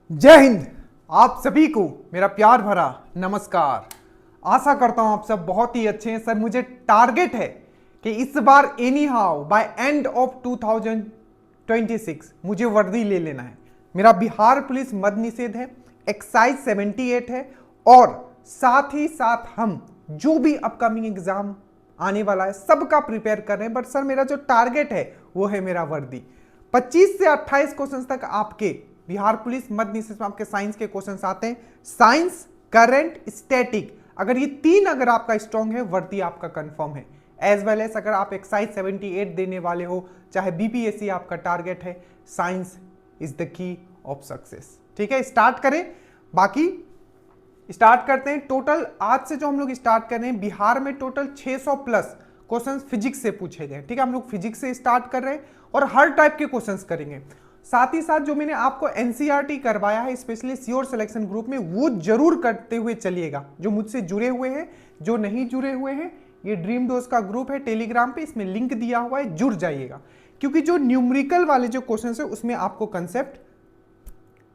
जय हिंद। आप सभी को मेरा प्यार भरा नमस्कार। आशा करता हूं आप सब बहुत ही अच्छे हैं। सर मुझे टारगेट है कि इस बार anyhow by end of 2026 मुझे वर्दी ले लेना है। मेरा बिहार पुलिस मद निषेध है, एक्साइज 78 है और साथ ही साथ हम जो भी अपकमिंग एग्जाम आने वाला है सबका प्रिपेयर कर रहे हैं। बट सर मेरा जो टारगेट है वो है मेरा वर्दी। 25 से 28 क्वेश्चन तक आपके बिहार पुलिस मद निषेध में आपके साइंस के क्वेश्चंस आते हैं। साइंस, करंट, स्टैटिक, अगर ये तीन अगर आपका स्ट्रॉन्ग है वर्दी आपका कंफर्म है। एज वेल एज अगर आप एक्साइज 78 देने वाले हो, चाहे बीपीएससी आपका टारगेट है, science is the key of success. ठीक है, स्टार्ट करें। बाकी स्टार्ट करते हैं। टोटल आज से जो हम लोग स्टार्ट कर रहे हैं, बिहार में टोटल 600 प्लस क्वेश्चंस फिजिक्स से पूछे गए। ठीक है, हम लोग फिजिक्स से स्टार्ट कर रहे हैं और हर टाइप के क्वेश्चंस करेंगे। साथ ही साथ जो मैंने आपको एनसीईआरटी करवाया है स्पेशली श्योर सिलेक्शन ग्रुप में, वो जरूर करते हुए चलिएगा। जो मुझसे जुड़े हुए हैं, जो नहीं जुड़े हुए हैं, ये ड्रीम डोज का ग्रुप है टेलीग्राम पे, इसमें लिंक दिया हुआ है, जुड़ जाइएगा। क्योंकि जो न्यूमेरिकल वाले जो क्वेश्चन है उसमें आपको कंसेप्ट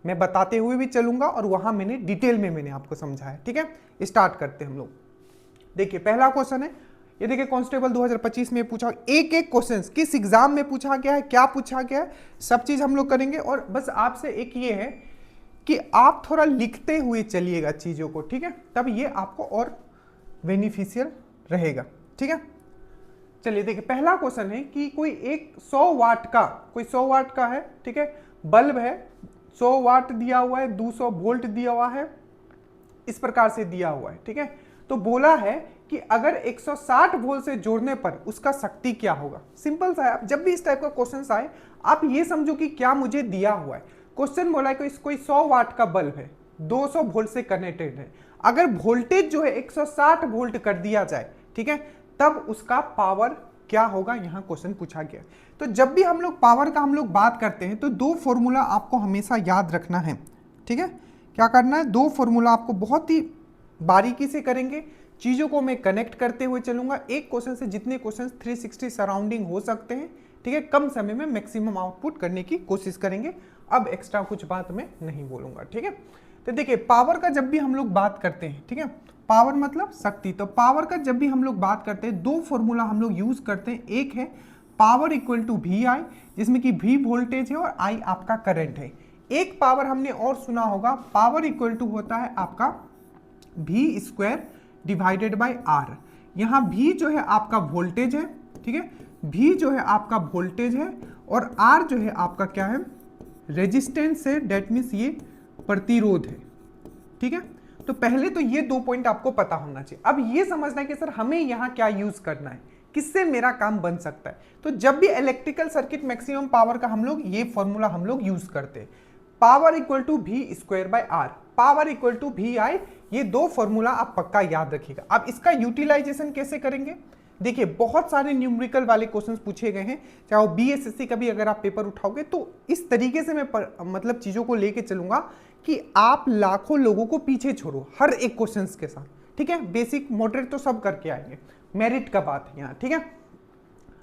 मैं बताते हुए भी चलूंगा और वहां मैंने डिटेल में मैंने आपको समझाया। ठीक है, स्टार्ट करते हैं हम लोग। देखिए पहला क्वेश्चन है, ये देखिए कांस्टेबल 2025 में पूछा, एक एक क्वेश्चन किस एग्जाम में पूछा गया है, क्या पूछा गया है, सब चीज हम लोग करेंगे। और बस आपसे एक ये है कि आप थोड़ा लिखते हुए चलिएगा चीजों को। ठीक है, तब ये आपको और बेनिफिशियल रहेगा। ठीक है, चलिए देखिए पहला क्वेश्चन है कि कोई एक 100 वाट का है, ठीक है, बल्ब है, 100 वाट दिया हुआ है, 200 वोल्ट दिया हुआ है, इस प्रकार से दिया हुआ है। ठीक है, तो बोला है कि अगर 160 वोल्ट से जोड़ने पर उसका शक्ति क्या होगा। सिंपल सा है, आप जब भी इस टाइप का क्वेश्चन आए आप ये समझो कि क्या मुझे दिया हुआ है। क्वेश्चन बोला है कि कोई 100 वाट का बल्ब है, 200 वोल्ट से कनेक्टेड है, अगर वोल्टेज जो है 160 वोल्ट कर दिया जाए, ठीक है, तब उसका पावर क्या होगा, यहां क्वेश्चन पूछा गया। तो जब भी हम लोग पावर का हम लोग बात करते हैं तो दो फॉर्मूला आपको हमेशा याद रखना है। ठीक है, क्या करना है, दो फॉर्मूला आपको बहुत ही बारीकी से करेंगे, चीजों को मैं कनेक्ट करते हुए चलूंगा। एक क्वेश्चन से जितने क्वेश्चन 360 सराउंडिंग हो सकते हैं, ठीक है, कम समय में मैक्सिमम आउटपुट करने की कोशिश करेंगे। अब एक्स्ट्रा कुछ बात मैं नहीं बोलूंगा। ठीक है, तो देखिए पावर का जब भी हम लोग बात करते हैं, ठीक है, पावर मतलब शक्ति, तो पावर का जब भी हम लोग बात करते हैं दो फॉर्मूला हम लोग यूज करते हैं। एक है पावर इक्वल टू वी आई, जिसमें कि वी वोल्टेज है और आई आपका करंट है। एक पावर हमने और सुना होगा, पावर इक्वल टू होता है आपका V square divided by R. यहां भी जो है आपका वोल्टेज है, ठीक है, भी जो है आपका वोल्टेज है और आर जो है आपका क्या है, रेजिस्टेंस है, डेट मीन्स ये प्रतिरोध है। ठीक है, तो पहले तो ये 2 पॉइंट आपको पता होना चाहिए। अब ये समझना है कि सर हमें यहां क्या यूज करना है, किससे मेरा काम बन सकता है। तो जब भी इलेक्ट्रिकल सर्किट मैक्सिमम पावर का हम लोग ये फॉर्मूला हम लोग यूज करते हैं, power equal to V square by R, power equal to V I, ये दो फॉर्मूला आप पक्का याद रखिएगा। अब इसका यूटिलाइजेशन कैसे करेंगे, देखिए बहुत सारे न्यूमेरिकल वाले क्वेश्चंस पूछे गए हैं, चाहे वो बीएसएससी का भी अगर आप पेपर उठाओगे तो इस तरीके से मैं मतलब चीजों को लेके चलूंगा कि आप लाखों लोगों को पीछे छोड़ो हर एक क्वेश्चंस के साथ। ठीक है, बेसिक मॉडरेट तो सब करके आएंगे, मेरिट का बात है यहाँ। ठीक है,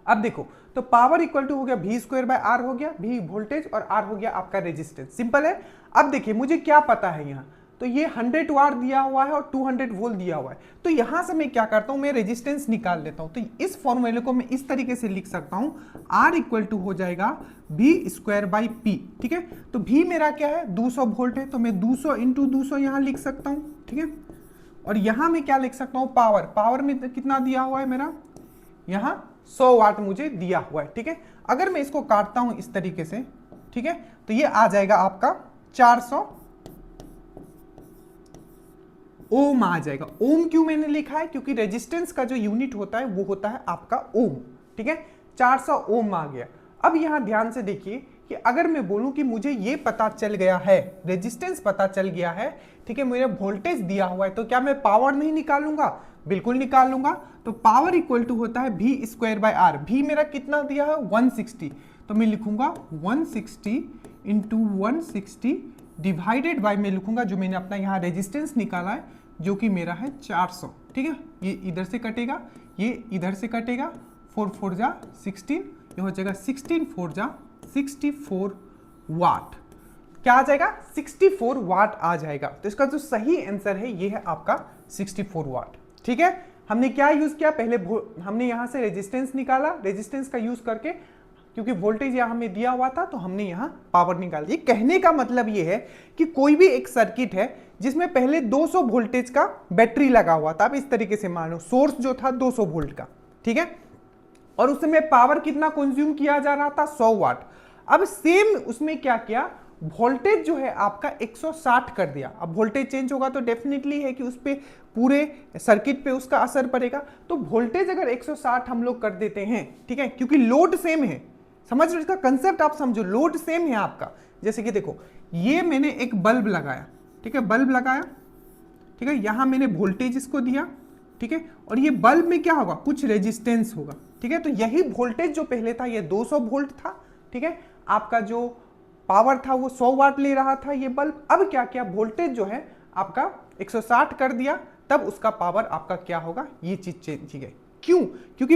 अब देखो तो पावर इक्वल टू हो गया वी स्क्वायर बाय आर, हो गया वी वोल्टेज और आर हो गया आपका रेजिस्टेंस। सिंपल है। अब देखिए मुझे क्या पता है यहाँ, तो ये 100 वाट दिया हुआ है और 200 वोल्ट दिया हुआ है, तो यहां से मैं क्या करता हूं, मैं रेजिस्टेंस निकाल लेता हूं। तो इस फॉर्मूले को मैं इस तरीके से लिख सकता हूं, आर इक्वल टू हो जाएगा वी स्क्वायर बाई पी। ठीक है, तो भी मेरा क्या है 200 वोल्ट है, तो मैं 200 इंटू 200 यहां लिख सकता हूं। ठीक है, और यहां मैं क्या लिख सकता हूं, पावर, पावर में कितना दिया हुआ है मेरा, यहां 100 वाट मुझे दिया हुआ है। ठीक है, अगर मैं इसको काटता हूं इस तरीके से, ठीक है, तो ये आ जाएगा आपका 400 ओम आ जाएगा। ओम क्यों मैंने लिखा है, क्योंकि रेजिस्टेंस का जो यूनिट होता है वो होता है आपका ओम। ठीक है, 400 ओम आ गया। अब यहां ध्यान से देखिए कि अगर मैं बोलूं कि मुझे ये पता चल गया है, रेजिस्टेंस पता चल गया है, ठीक है, मेरा वोल्टेज दिया हुआ है, तो क्या मैं पावर नहीं निकालूंगा, बिल्कुल निकाल लूंगा। तो पावर इक्वल टू होता है वी स्क्वायर बाय आर। भी मेरा कितना दिया है 160, तो मैं लिखूंगा 160 इंटू 160 डिवाइडेड बाय, मैं लिखूंगा जो मैंने अपना यहाँ रेजिस्टेंस निकाला है जो कि मेरा है 400। ठीक है, ये इधर से कटेगा, ये इधर से कटेगा, 4 4 जा 16, ये हो जाएगा 16 4 जा 64 वाट। क्या आ जाएगा 64 वाट आ जाएगा। तो इसका जो सही आंसर है ये है आपका 64 वाट। ठीक है, हमने क्या यूज किया, पहले हमने यहां से रेजिस्टेंस निकाला, रेजिस्टेंस का यूज करके क्योंकि वोल्टेज यहां हमें दिया हुआ था तो हमने यहां पावर निकाल। ये कहने का मतलब ये है कि कोई भी एक सर्किट है जिसमें पहले 200 वोल्टेज का बैटरी लगा हुआ था, आप इस तरीके से मान लो सोर्स जो था 200 वोल्ट का, ठीक है, और उस समय पावर कितना कंज्यूम किया जा रहा था 100 वाट। अब सेम उसमें क्या किया, वोल्टेज जो है आपका 160 कर दिया। अब वोल्टेज चेंज होगा तो डेफिनेटली है कि उस पे पूरे सर्किट पे उसका असर पड़ेगा। तो वोल्टेज अगर 160 हम लोग कर देते हैं, ठीक है, क्योंकि लोड सेम है, समझ लो इसका कंसेप्ट आप समझो, लोड सेम है आपका। जैसे कि देखो ये मैंने एक बल्ब लगाया, ठीक है, बल्ब लगाया, ठीक है, यहां मैंने वोल्टेज इसको दिया, ठीक है, और ये बल्ब में क्या होगा, कुछ रेजिस्टेंस होगा, ठीक है। तो यही वोल्टेज जो पहले था ये 200 वोल्ट था, ठीक है, आपका जो पावर था वो 100 वाट ले रहा था ये बल्ब। अब क्या किया, वोल्टेज जो है आपका 160 कर दिया, तब उसका पावर आपका क्या होगा, ये चीज चेंज की गई। क्यों, क्योंकि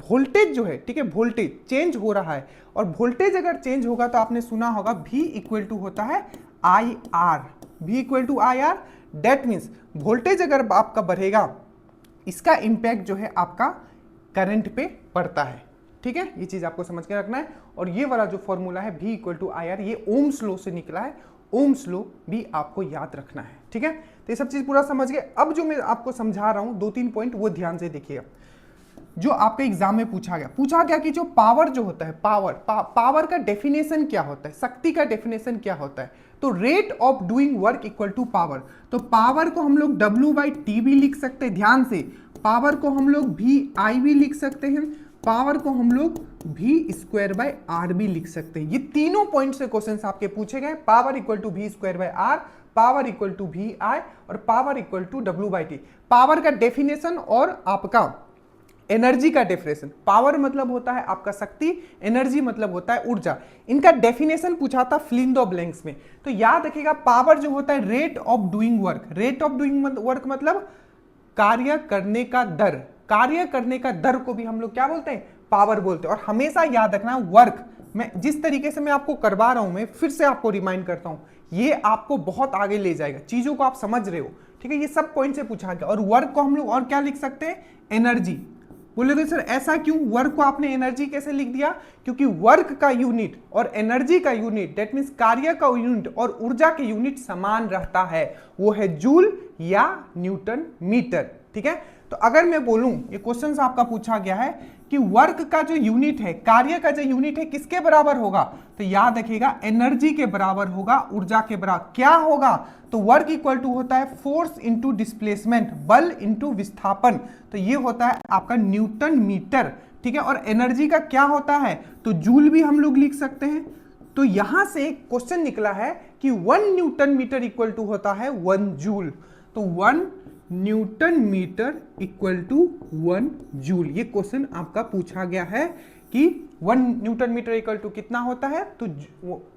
वोल्टेज जो है, ठीक है, वोल्टेज चेंज हो रहा है, और वोल्टेज अगर चेंज होगा तो आपने सुना होगा V इक्वल टू होता है IR, V equal to IR। That means voltage अगर आपका बढ़ेगा इसका इंपैक्ट जो है आपका करंट पे पड़ता है, ठीक है, ये चीज आपको समझ के रखना है। और ये वाला जो फॉर्मूला है V इक्वल टू IR, ये ओम्स लॉ से निकला है, ओम्स लॉ भी आपको याद रखना है, ठीक है। तो ये सब चीज पूरा समझ गए। अब जो मैं आपको समझा रहा हूं 2-3 पॉइंट वो ध्यान से देखिएगा, जो आपके एग्जाम में पूछा गया कि जो पावर जो होता है, पावर का डेफिनेशन क्या होता है, शक्ति का डेफिनेशन क्या होता है। तो rate of doing work equal to power. तो पावर को हम लोग W/T भी लिख सकते हैं, ध्यान से, पावर को हम लोग VI भी लिख सकते हैं, पावर को हम लोग V² भी लिख सकते हैं। ये तीनों पॉइंट से क्वेश्चंस आपके पूछे गए, power equal to V², power equal to VI और power equal to W/T। Power का डेफिनेशन और आपका एनर्जी का डेफिनेशन, पावर मतलब होता है आपका शक्ति, एनर्जी मतलब होता है ऊर्जा। इनका डेफिनेशन पूछा था फिल इन द ब्लैंक्स में। तो याद रखिएगा पावर जो होता है rate of doing work, rate of doing work मतलब कार्य करने का दर, कार्य करने का दर को भी हम लोग क्या बोलते हैं, पावर बोलते हैं। और हमेशा याद रखना वर्क, मैं जिस तरीके से मैं आपको करवा रहा हूं, मैं फिर से आपको रिमाइंड करता हूं, ये आपको बहुत आगे ले जाएगा, चीजों को आप समझ रहे हो, ठीक है। ये सब पॉइंट से पूछा गया। और वर्क को हम लोग और क्या लिख सकते हैं, एनर्जी। बोले तो सर ऐसा क्यों, वर्क को आपने एनर्जी कैसे लिख दिया, क्योंकि वर्क का यूनिट और एनर्जी का यूनिट, दैट मींस कार्य का यूनिट और ऊर्जा के यूनिट समान रहता है, वो है जूल या न्यूटन मीटर, ठीक है। तो अगर मैं बोलूं, ये क्वेश्चन आपका पूछा गया है कि वर्क का जो यूनिट है, कार्य का जो यूनिट है किसके बराबर होगा, तो याद रखिएगा एनर्जी के बराबर होगा, ऊर्जा के बराबर। क्या होगा, तो वर्क इक्वल टू होता है फोर्स इंटू डिस्प्लेसमेंट, बल इंटू विस्थापन, तो ये होता है आपका न्यूटन मीटर, ठीक है। और एनर्जी का क्या होता है, तो जूल भी हम लोग लिख सकते हैं। तो यहां से एक क्वेश्चन निकला है कि 1 न्यूटन मीटर इक्वल टू होता है 1 जूल। तो 1 newton metre equal to 1 joule, ये क्वेश्चन आपका पूछा गया है कि 1 न्यूटन मीटर इक्वल टू कितना होता है, तो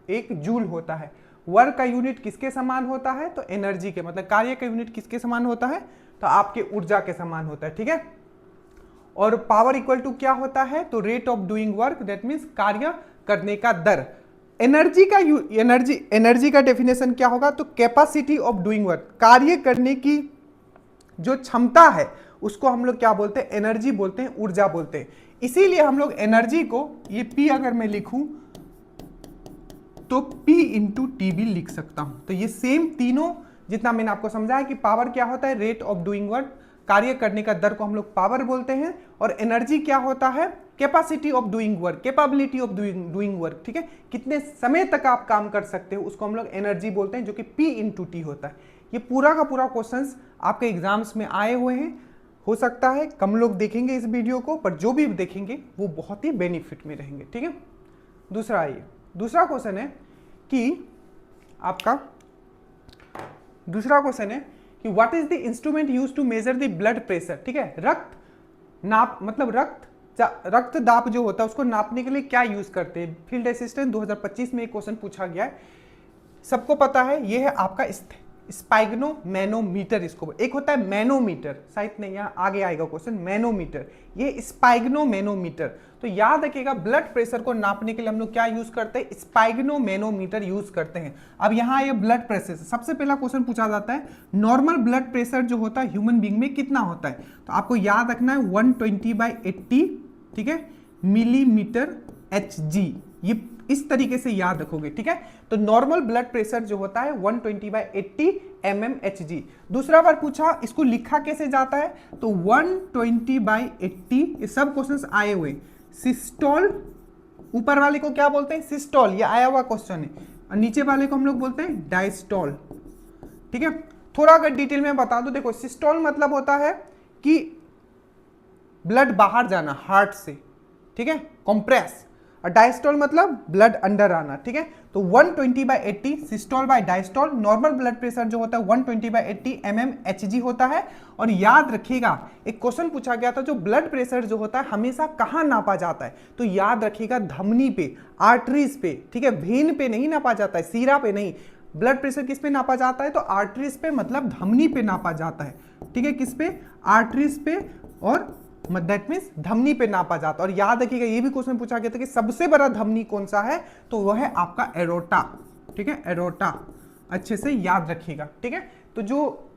1 जूल होता है। वर्क का यूनिट किसके समान होता है, तो एनर्जी के, मतलब कार्य का यूनिट किसके समान होता है, तो आपके ऊर्जा के समान होता है, ठीक है। और पावर इक्वल टू क्या होता है, तो rate of doing work, that means कार्य करने का दर। एनर्जी का डेफिनेशन क्या होगा, तो कैपेसिटी ऑफ डूइंग वर्क, कार्य करने की जो क्षमता है उसको हम लोग क्या बोलते हैं, एनर्जी बोलते हैं, ऊर्जा बोलते हैं। इसीलिए हम लोग एनर्जी को, ये P अगर मैं लिखूं तो P इंटू टी भी लिख सकता हूं। तो ये सेम तीनों जितना मैंने आपको समझाया कि पावर क्या होता है, रेट ऑफ डूइंग वर्क, कार्य करने का दर को हम लोग पावर बोलते हैं, और एनर्जी क्या होता है, capacity of doing work, capability of doing work, ठीक है, कितने समय तक आप काम कर सकते हो उसको हम लोग एनर्जी बोलते हैं, जो कि P इंटू टी होता है। ये पूरा का पूरा क्वेश्चंस आपके एग्जाम्स में आए हुए हैं। हो सकता है कम लोग देखेंगे इस वीडियो को, पर जो भी देखेंगे वो बहुत ही बेनिफिट में रहेंगे, ठीक है। दूसरा क्वेश्चन है कि आपका दूसरा क्वेश्चन है कि what is the instrument used to measure the blood pressure, ठीक है। रक्त नाप, मतलब रक्त दाब जो होता है उसको नापने के लिए क्या यूज करते हैं। फील्ड असिस्टेंट 2025 में एक क्वेश्चन पूछा गया है, सबको पता है, ये है आपका स्पाइग्नोमैनोमीटर, इसको एक होता है मैनोमीटर, शायद नहीं, यहाँ आगे आएगा क्वेश्चन, मैनोमीटर, ये स्पाइग्नोमैनोमीटर। तो याद रखिएगा ब्लड प्रेशर को नापने के लिए हम लोग क्या यूज करते हैं, स्पाइगनोमेनोमीटर यूज करते हैं। अब यहाँ ये ब्लड प्रेशर, सबसे पहला क्वेश्चन पूछा जाता है नॉर्मल ब्लड प्रेशर जो होता है ह्यूमन बीइंग में कितना होता है, तो आपको याद रखना है 120/80, ठीक है, मिलीमीटर HG, ये इस तरीके से याद रखोगे, ठीक है। तो नॉर्मल ब्लड प्रेशर जो होता है 120/80 mmHg। दूसरा बार पूछा इसको लिखा कैसे जाता है, तो 120/80, ये सब क्वेश्चंस आए हुए, सिस्टोल, ऊपर वाले को क्या बोलते हैं, सिस्टोल, ये आया हुआ क्वेश्चन है, और नीचे वाले को हम लोग बोलते हैं डायस्टोल, ठीक है। थोड़ा अगर डिटेल में बता दो, देखो सिस्टोल मतलब होता है कि ब्लड बाहर जाना हार्ट से, ठीक है, कंप्रेस, और डायस्टोल मतलब ब्लड अंदर आना, ठीक है। तो 120/80 systole by diastole, normal blood pressure जो होता है 120/80 mmHg होता है। और याद रखिएगा एक क्वेश्चन पूछा गया था, जो ब्लड प्रेशर जो होता है हमेशा कहाँ नापा जाता है, तो याद रखिएगा धमनी पे, आर्टरीज पे, ठीक है, वेन पे नहीं नापा जाता है, सीरा पे नहीं। ब्लड प्रेशर किस पे नापा जाता है, तो आर्टरीज पे, मतलब धमनी पे नापा जाता है, ठीक है, किस पे, आर्टरीज पे, और दैट मीन्स धमनी पे नापा जाता है। और याद रखिएगा ये भी क्वेश्चन पूछा गया था कि सबसे बड़ा धमनी कौन सा है, तो वह है आपका एरोटा, ठीक है, एरोटा, अच्छे से याद रखिएगा, ठीक है। तो जो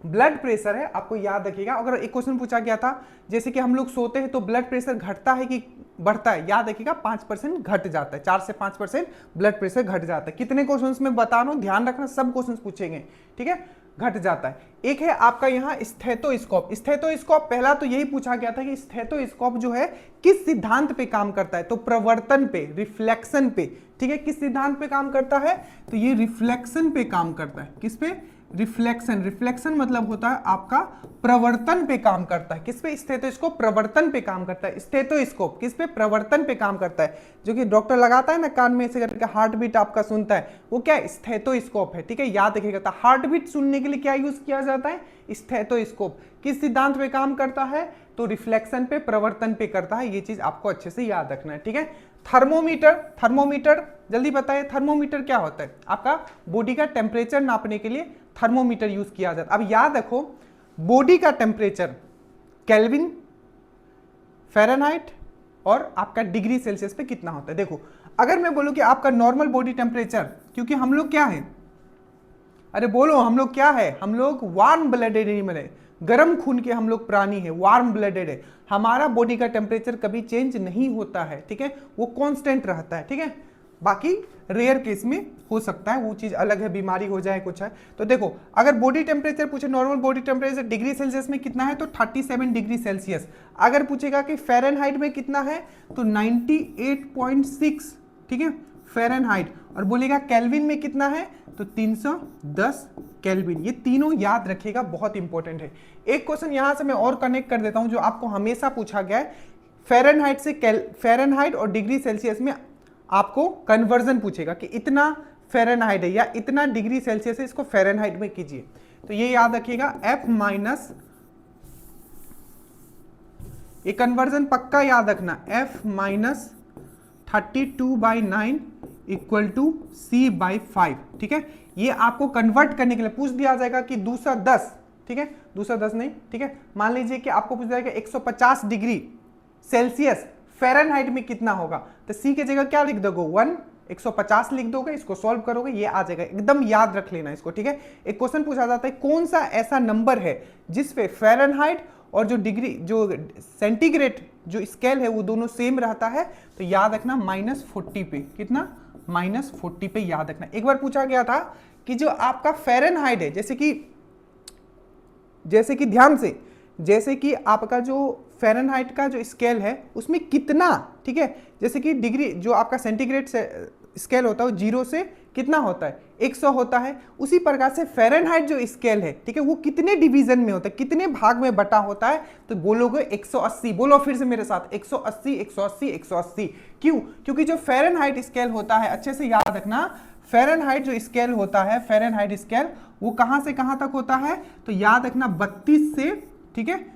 ब्लड प्रेशर है आपको याद रखिएगा। अगर एक क्वेश्चन पूछा गया था जैसे कि हम लोग सोते हैं तो ब्लड प्रेशर घटता है कि बढ़ता है, याद रखिएगा 5% घट जाता है, 4 से 5% ब्लड प्रेशर घट जाता है। कितने क्वेश्चंस में बता रहा हूं, ध्यान रखना, सब क्वेश्चंस पूछेंगे, ठीक है, घट जाता है। एक है आपका यहाँ स्टेथोस्कोप। स्टेथोस्कोप पहला तो यही पूछा गया था कि स्टेथोस्कोप जो है किस सिद्धांत पे काम करता है, तो प्रवर्तन पे, रिफ्लेक्शन पे, ठीक है, किस सिद्धांत पे काम करता है, तो ये रिफ्लेक्शन पे काम करता है, किस पे, रिफ्लेक्शन। रिफ्लेक्शन मतलब होता है आपका प्रवर्तन पे काम करता है, किस पे, स्टेथोस्कोप प्रवर्तन पे काम करता है, स्टेथोस्कोप किस पे, प्रवर्तन पे काम करता है। जो कि डॉक्टर लगाता है ना कान में ऐसे करके, हार्ट बीट आपका सुनता है, वो क्या है, स्टेथोस्कोप है, ठीक है, याद रखिएगा। तो हार्ट बीट सुनने के लिए क्या यूज किया जाता है, स्टेथोस्कोप। किस सिद्धांत पे काम करता है, तो रिफ्लेक्शन पे, प्रवर्तन पे करता है, ये चीज आपको अच्छे से याद रखना है, ठीक है। थर्मोमीटर, थर्मोमीटर जल्दी बताइए, थर्मोमीटर क्या होता है, आपका बॉडी का टेम्परेचर नापने के लिए थर्मोमीटर यूज किया जाता है। अब याद रखो बॉडी का टेम्परेचर केल्विन, फ़ारेनहाइट और आपका डिग्री सेल्सियस पे कितना होता है। देखो अगर मैं बोलूं कि आपका नॉर्मल बॉडी टेम्परेचर, क्योंकि हम लोग क्या है, अरे बोलो हम लोग क्या है, हम लोग वार्म ब्लडेड एनिमल है, गर्म खून के हम लोग प्राणी है, वार्म ब्लडेड है, हमारा बॉडी का टेम्परेचर कभी चेंज नहीं होता है, ठीक है, वो कांस्टेंट रहता है, ठीक है। बाकी रेयर केस में हो सकता है, वो चीज अलग है, बीमारी हो जाए कुछ है। तो देखो अगर बॉडी टेम्परेचर पूछे, normal body temperature degree Celsius में कितना है, तो 37 डिग्री सेल्सियस। अगर पूछेगा कि फ़ारेनहाइट में कितना है, तो 98.6, ठीक है, फ़ारेनहाइट। और बोलेगा केल्विन में कितना है, तो 310 केल्विन। ये तीनों याद रखिएगा, बहुत इंपॉर्टेंट है। एक क्वेश्चन यहां से मैं और कनेक्ट कर देता हूं जो आपको हमेशा पूछा गया है, फ़ारेनहाइट से फ़ारेनहाइट और डिग्री सेल्सियस में आपको कन्वर्जन पूछेगा कि इतना फ़ारेनहाइट है या इतना डिग्री सेल्सियस है, इसको फ़ारेनहाइट में कीजिए। तो ये याद रखिएगा F माइनस, ये कन्वर्जन पक्का याद रखना, F minus 32/9 equal to C/5, ठीक है। ये आपको कन्वर्ट करने के लिए पूछ दिया जाएगा कि दूसरा 10, ठीक है, दूसरा 10 नहीं, ठीक है, मान लीजिए कि आपको पूछ जाएगा 150 डिग्री सेल्सियस फ़ारेनहाइट में कितना होगा, तो C की जगह क्या लिख दोगे, 150 लिख दोगे, इसको सॉल्व करोगे, ये आ जाएगा, एकदम याद रख लेना इसको, ठीक है। एक क्वेश्चन पूछा जाता है कौन सा ऐसा नंबर है जिस पे फ़ारेनहाइट और जो डिग्री, जो सेंटीग्रेड जो स्केल है वो दोनों सेम रहता है, तो याद रखना -40 पे, कितना, -40 पे याद रखना। एक बार पूछा गया था कि जो आपका फ़ारेनहाइट है, जैसे कि ध्यान से, जैसे कि आपका जो फ़ारेनहाइट का जो स्केल है उसमें कितना, ठीक है, जैसे कि डिग्री जो आपका सेंटीग्रेड स्केल होता है वो 0 से कितना होता है, 100 होता है, उसी प्रकार से फ़ारेनहाइट जो स्केल है, ठीक है, वो कितने डिवीजन में होता है, कितने भाग में बटा होता है, तो बोलोगे 180। बोलो फिर से मेरे साथ, 180 180 180। क्यों, क्योंकि जो फ़ारेनहाइट स्केल होता है, अच्छे से याद रखना, फ़ारेनहाइट जो स्केल होता है, फ़ारेनहाइट स्केल वो कहां से कहां तक होता है, तो याद रखना 32 से, ठीक है,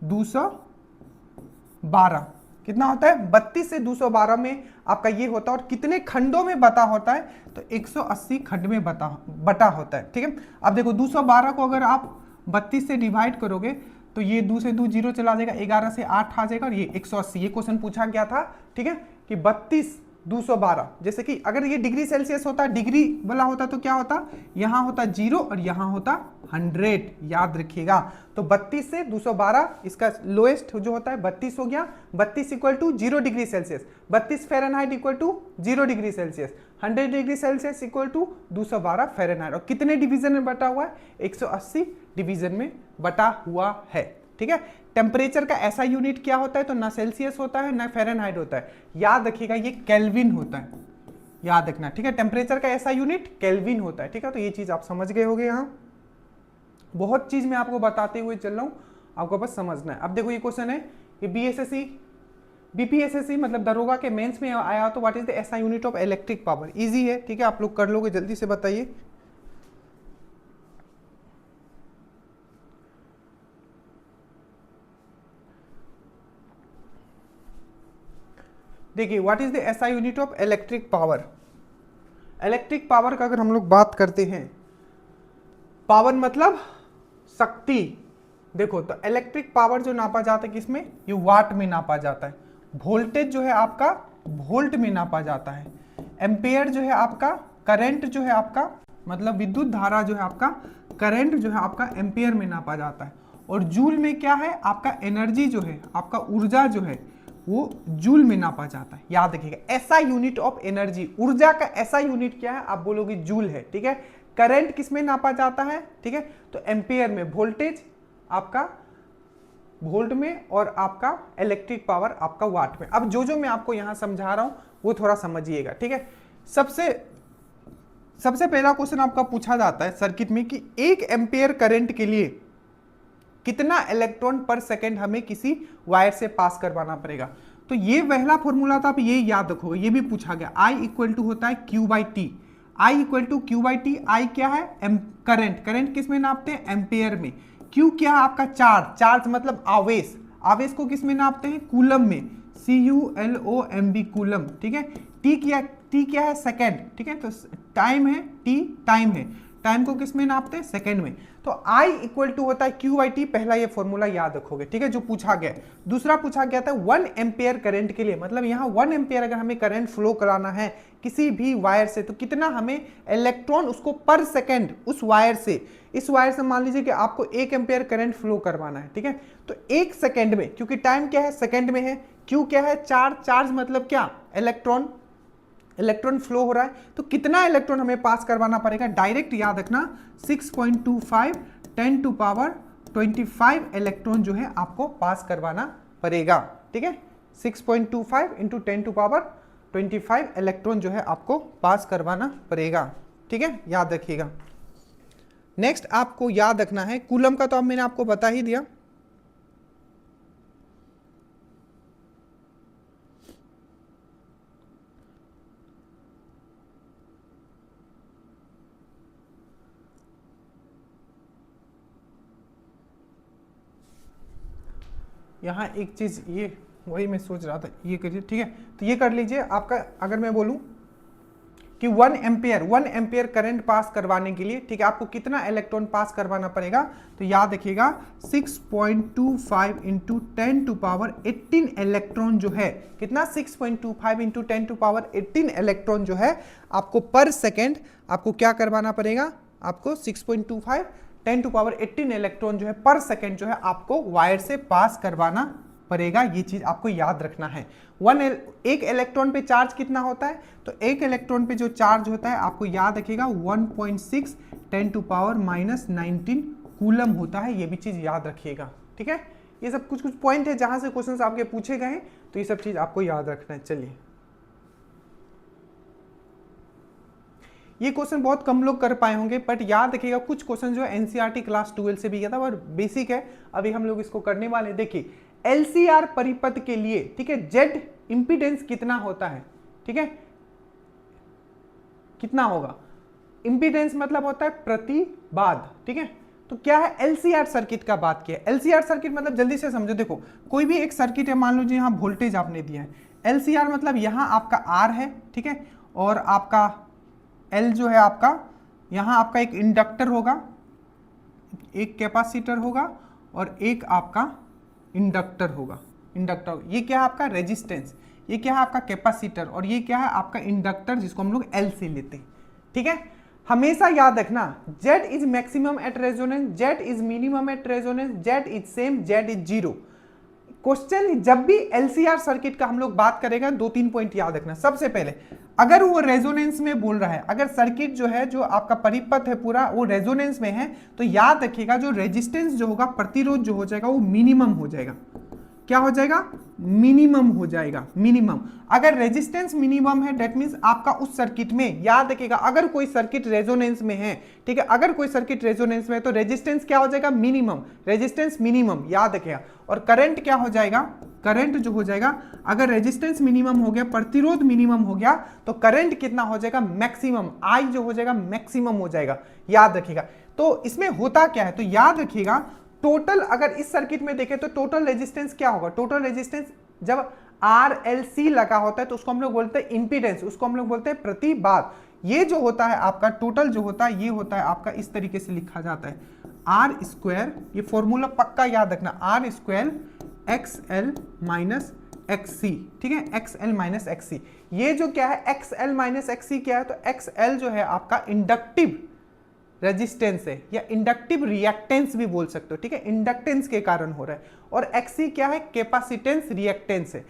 212, कितना होता है, 32 से 212 में आपका ये होता है। और कितने खंडों में बटा होता है, तो 180 खंड में बटा होता है, ठीक है। अब देखो 212 को अगर आप 32 से डिवाइड करोगे तो ये 2 से 2 0 चला जाएगा, 11 से 8 आ जाएगा और ये 180। ये क्वेश्चन पूछा गया था, ठीक है, कि 32 212, जैसे कि अगर ये डिग्री सेल्सियस होता, डिग्री वाला होता तो क्या होता, यहाँ होता 0 और यहाँ होता 100, याद रखिएगा। तो 32 से 212 इसका लोएस्ट जो होता है 32 हो गया। 32 equal to 0 degree Celsius, 32 Fahrenheit equal to 0 degree Celsius, 100 degree Celsius equal to 212 Fahrenheit. और कितने डिवीजन में बटा हुआ है, 180 डिवीजन में बटा हुआ है, ठीक है। टेम्परेचर का ऐसा यूनिट क्या होता है, तो ना सेल्सियस होता है ना फ़ारेनहाइट होता है, याद रखिएगा ये केल्विन होता है, याद रखना, ठीक है। टेम्परेचर का ऐसा यूनिट केल्विन होता है, ठीक है। तो ये चीज आप समझ गए होंगे। यहाँ बहुत चीज मैं आपको बताते हुए चल रहा हूं, आपको बस समझना है। अब देखो ये क्वेश्चन है कि बीएसएससी बीपीएसएससी मतलब दरोगा के मेंस में आया, तो what is the SI unit of electric power. Easy है, ठीक है, आप लोग कर लोगे, जल्दी से बताइए। देखिए what is the SI unit of electric power. Electric power का अगर हम लोग बात करते हैं, पावर मतलब शक्ति। देखो तो इलेक्ट्रिक पावर जो नापा जाता है किसमें, ये वाट में नापा जाता है। वोल्टेज जो है आपका वोल्ट में नापा जाता है। एम्पेयर जो है आपका करंट जो है आपका मतलब विद्युत धारा जो है आपका करंट जो है आपका एम्पेयर में नापा जाता है। और जूल में क्या है, आपका एनर्जी जो है आपका ऊर्जा जो है वो जूल में नापा जाता है, याद रखिएगा। ऐसा यूनिट ऑफ एनर्जी, ऊर्जा का ऐसा यूनिट क्या है, आप बोलोगे जूल है, ठीक है। करंट किस में नापा जाता है, ठीक है, तो एम्पेयर में। वोल्टेज आपका वोल्ट में और आपका इलेक्ट्रिक पावर आपका वाट में। अब जो जो मैं आपको यहां समझा रहा हूं वो थोड़ा समझिएगा, ठीक है। सबसे पहला क्वेश्चन आपका पूछा जाता है सर्किट में कि 1 एम्पेयर करंट के लिए कितना इलेक्ट्रॉन पर सेकंड हमें किसी वायर से पास करवाना पड़ेगा। तो ये पहला फॉर्मूला था, आप ये याद रखोगे, ये भी पूछा गया। I इक्वल टू होता है Q/T। I equal to Q/T। I क्या है, करंट। करंट किस में नापते हैं, एम्पेयर में। Q क्या है आपका चार्ज। चार्ज मतलब आवेश। आवेश को किस में नापते हैं, कूलम में। CULOMB कूलम, ठीक है। T क्या है, सेकेंड, ठीक है। तो टाइम है, T टाइम है। टाइम को किस में नापते हैं, सेकंड में। तो I इक्वल टू होता है Q/T। पहला ये फॉर्मूला याद रखोगे, ठीक है, जो पूछा गया। दूसरा पूछा गया था 1 एम्पेयर करंट के लिए, मतलब यहाँ 1 एम्पेयर अगर हमें करंट फ्लो कराना है किसी भी वायर से, तो कितना हमें इलेक्ट्रॉन उसको पर सेकंड उस वायर से, इस वायर से मान लीजिए कि आपको 1 एम्पेयर करंट फ्लो करवाना है, ठीक है। तो 1 सेकंड में, क्योंकि टाइम क्या है, सेकंड में है। Q क्या है, चार्ज। चार्ज मतलब क्या, इलेक्ट्रॉन फ्लो हो रहा है, तो कितना इलेक्ट्रॉन हमें पास करवाना पड़ेगा, डायरेक्ट याद रखना 6.25 10 टू पावर 25 इलेक्ट्रॉन जो है आपको पास करवाना पड़ेगा, ठीक है। 6.25 इंटू 10 टू पावर 25 इलेक्ट्रॉन जो है आपको पास करवाना पड़ेगा, ठीक है, याद रखिएगा। नेक्स्ट आपको याद रखना है कूलम का, तो अब मैंने आपको बता ही दिया। यहाँ एक चीज ये वही मैं सोच रहा था, ये करिए, ठीक है। तो ये कर लीजिए आपका, अगर मैं बोलूं कि 1 एम्पेयर करंट पास करवाने के लिए, ठीक है, आपको कितना इलेक्ट्रॉन पास करवाना पड़ेगा, तो याद रखिएगा 6.25 इंटू 10 टू पावर 18 इलेक्ट्रॉन जो है, कितना 6.25 इंटू 10 टू पावर 18 इलेक्ट्रॉन जो है आपको पर सेकेंड आपको क्या करवाना पड़ेगा, आपको 6.25 10 टू पावर 18 इलेक्ट्रॉन जो है पर सेकेंड जो है आपको वायर से पास करवाना पड़ेगा। ये चीज आपको याद रखना है। एक इलेक्ट्रॉन पे चार्ज कितना होता है, तो एक इलेक्ट्रॉन पे जो चार्ज होता है आपको याद रखिएगा 1.6 10 टू पावर -19 कूलम होता है। ये भी चीज याद रखिएगा, ठीक है। ये सब कुछ पॉइंट है जहां से क्वेश्चंस आपके पूछे गए हैं, तो ये सब चीज आपको याद रखना है। चलिए, ये क्वेश्चन बहुत कम लोग कर पाए होंगे, बट याद रखिएगा कुछ क्वेश्चन जो है एनसीईआरटी क्लास 12 से भी गया था और बेसिक है, अभी हम लोग इसको करने वाले। देखिए एलसीआर परिपथ के लिए, ठीक है, जेड इंपीडेंस कितना होता है, ठीक है, कितना होगा। इंपीडेंस मतलब होता है प्रतिबाध, ठीक है। तो क्या है, एलसीआर सर्किट का बात किया। एलसीआर सर्किट मतलब जल्दी से समझो, देखो कोई भी एक सर्किट है, मान लीजिए यहाँ वोल्टेज आपने दिया है। एलसीआर मतलब यहाँ आपका आर है, ठीक है, और आपका एल जो है आपका, यहाँ आपका एक इंडक्टर होगा, एक कैपेसिटर होगा और एक आपका इंडक्टर होगा। इंडक्टर ये क्या है आपका रेजिस्टेंस, ये क्या है आपका कैपेसिटर, और ये क्या है आपका इंडक्टर जिसको हम लोग एल से लेते हैं। ठीक है, हमेशा याद रखना Z is maximum at resonance, Z is minimum at resonance, Z is same, Z is zero. Question जब भी LCR सर्किट का हम लोग बात करेगा 2-3 पॉइंट याद रखना। सबसे पहले अगर वो रेजोनेंस में बोल रहा है, अगर सर्किट जो है जो आपका परिपथ है पूरा वो रेजोनेंस में है, तो याद रखिएगा जो रेजिस्टेंस जो होगा, प्रतिरोध जो हो जाएगा वो मिनिमम हो जाएगा। क्या हो जाएगा? मिनिमम हो जाएगा, मिनिमम। अगर रेजिस्टेंस मिनिमम है दैट मींस आपका उस सर्किट में, याद रखिएगा अगर कोई सर्किट रेजोनेंस में है, ठीक है, अगर कोई सर्किट रेजोनेंस में है तो रेजिस्टेंस क्या हो जाएगा? मिनिमम, रेजिस्टेंस मिनिमम, याद रखिएगा। और करंट क्या हो जाएगा? करंट जो हो जाएगा, अगर रेजिस्टेंस मिनिमम हो गया, प्रतिरोध मिनिमम हो गया, तो करंट कितना हो जाएगा? मैक्सिमम। आई जो हो जाएगा मैक्सिमम हो जाएगा, याद रखिएगा। तो इसमें होता क्या है, तो याद रखिएगा टोटल, अगर इस सर्किट में देखें तो टोटल रेजिस्टेंस क्या होगा? टोटल रेजिस्टेंस जब RLC लगा होता है तो उसको हम लोग बोलते हैं इंपीडेंस, उसको हम लोग बोलते हैं प्रतिबाध। ये जो होता है आपका टोटल जो होता है, ये होता है आपका इस तरीके से लिखा जाता है आर स्क्वायर, ये फॉर्मूला पक्का याद रखना, R square XL minus XC, ठीक है, XL माइनस XC। ये जो क्या है XL माइनस XC क्या है? तो XL जो है आपका इंडक्टिव रेजिस्टेंस है या इंडक्टिव रिएक्टेंस भी बोल सकते हो, ठीक है, इंडक्टेंस के कारण हो रहा है। और XC क्या है? कैपेसिटेंस रिएक्टेंस है।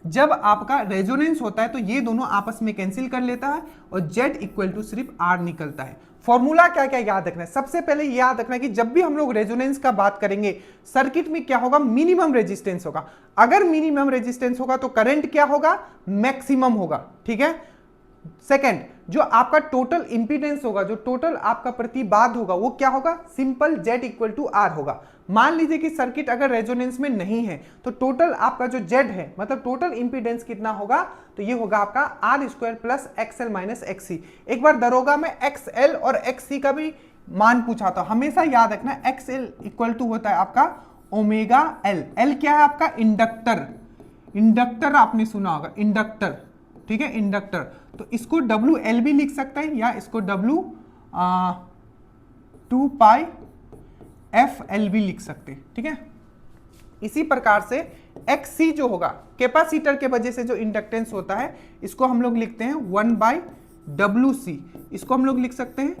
जब आपका रेजोनेंस होता है तो ये दोनों आपस में कैंसिल कर लेता है और Z इक्वल टू सिर्फ R निकलता है। फॉर्मूला क्या क्या याद रखना है? सबसे पहले याद रखना कि जब भी हम लोग रेजोनेंस का बात करेंगे सर्किट में क्या होगा? मिनिमम रेजिस्टेंस होगा। अगर मिनिमम रेजिस्टेंस होगा तो करंट क्या होगा? मैक्सिमम होगा, ठीक है। सेकंड, जो आपका टोटल इंपीडेंस होगा, जो टोटल आपका प्रतिबाध होगा, वो क्या होगा? Simple Z equal to R होगा। मान लीजिए कि सर्किट अगर रेजोनेंस में नहीं है तो टोटल आपका जो Z है, मतलब टोटल इंपीडेंस कितना होगा? तो ये होगा आपका R square plus XL minus XC। एक बार दरोगा में XL और XC का भी मान पूछा था, हमेशा याद रखना XL इक्वल टू होता है आपका ओमेगा L। L क्या है आपका? इंडक्टर। इंडक्टर आपने सुना होगा, इंडक्टर, ठीक है, इंडक्टर। तो इसको WL भी लिख सकते हैं या इसको टू पाई FL भी लिख सकते हैं, ठीक है। इसी प्रकार से XC जो होगा कैपेसिटर के वजह से जो इंडक्टेंस होता है, इसको हम लोग लिखते हैं 1/WC। इसको हम लोग लिख सकते हैं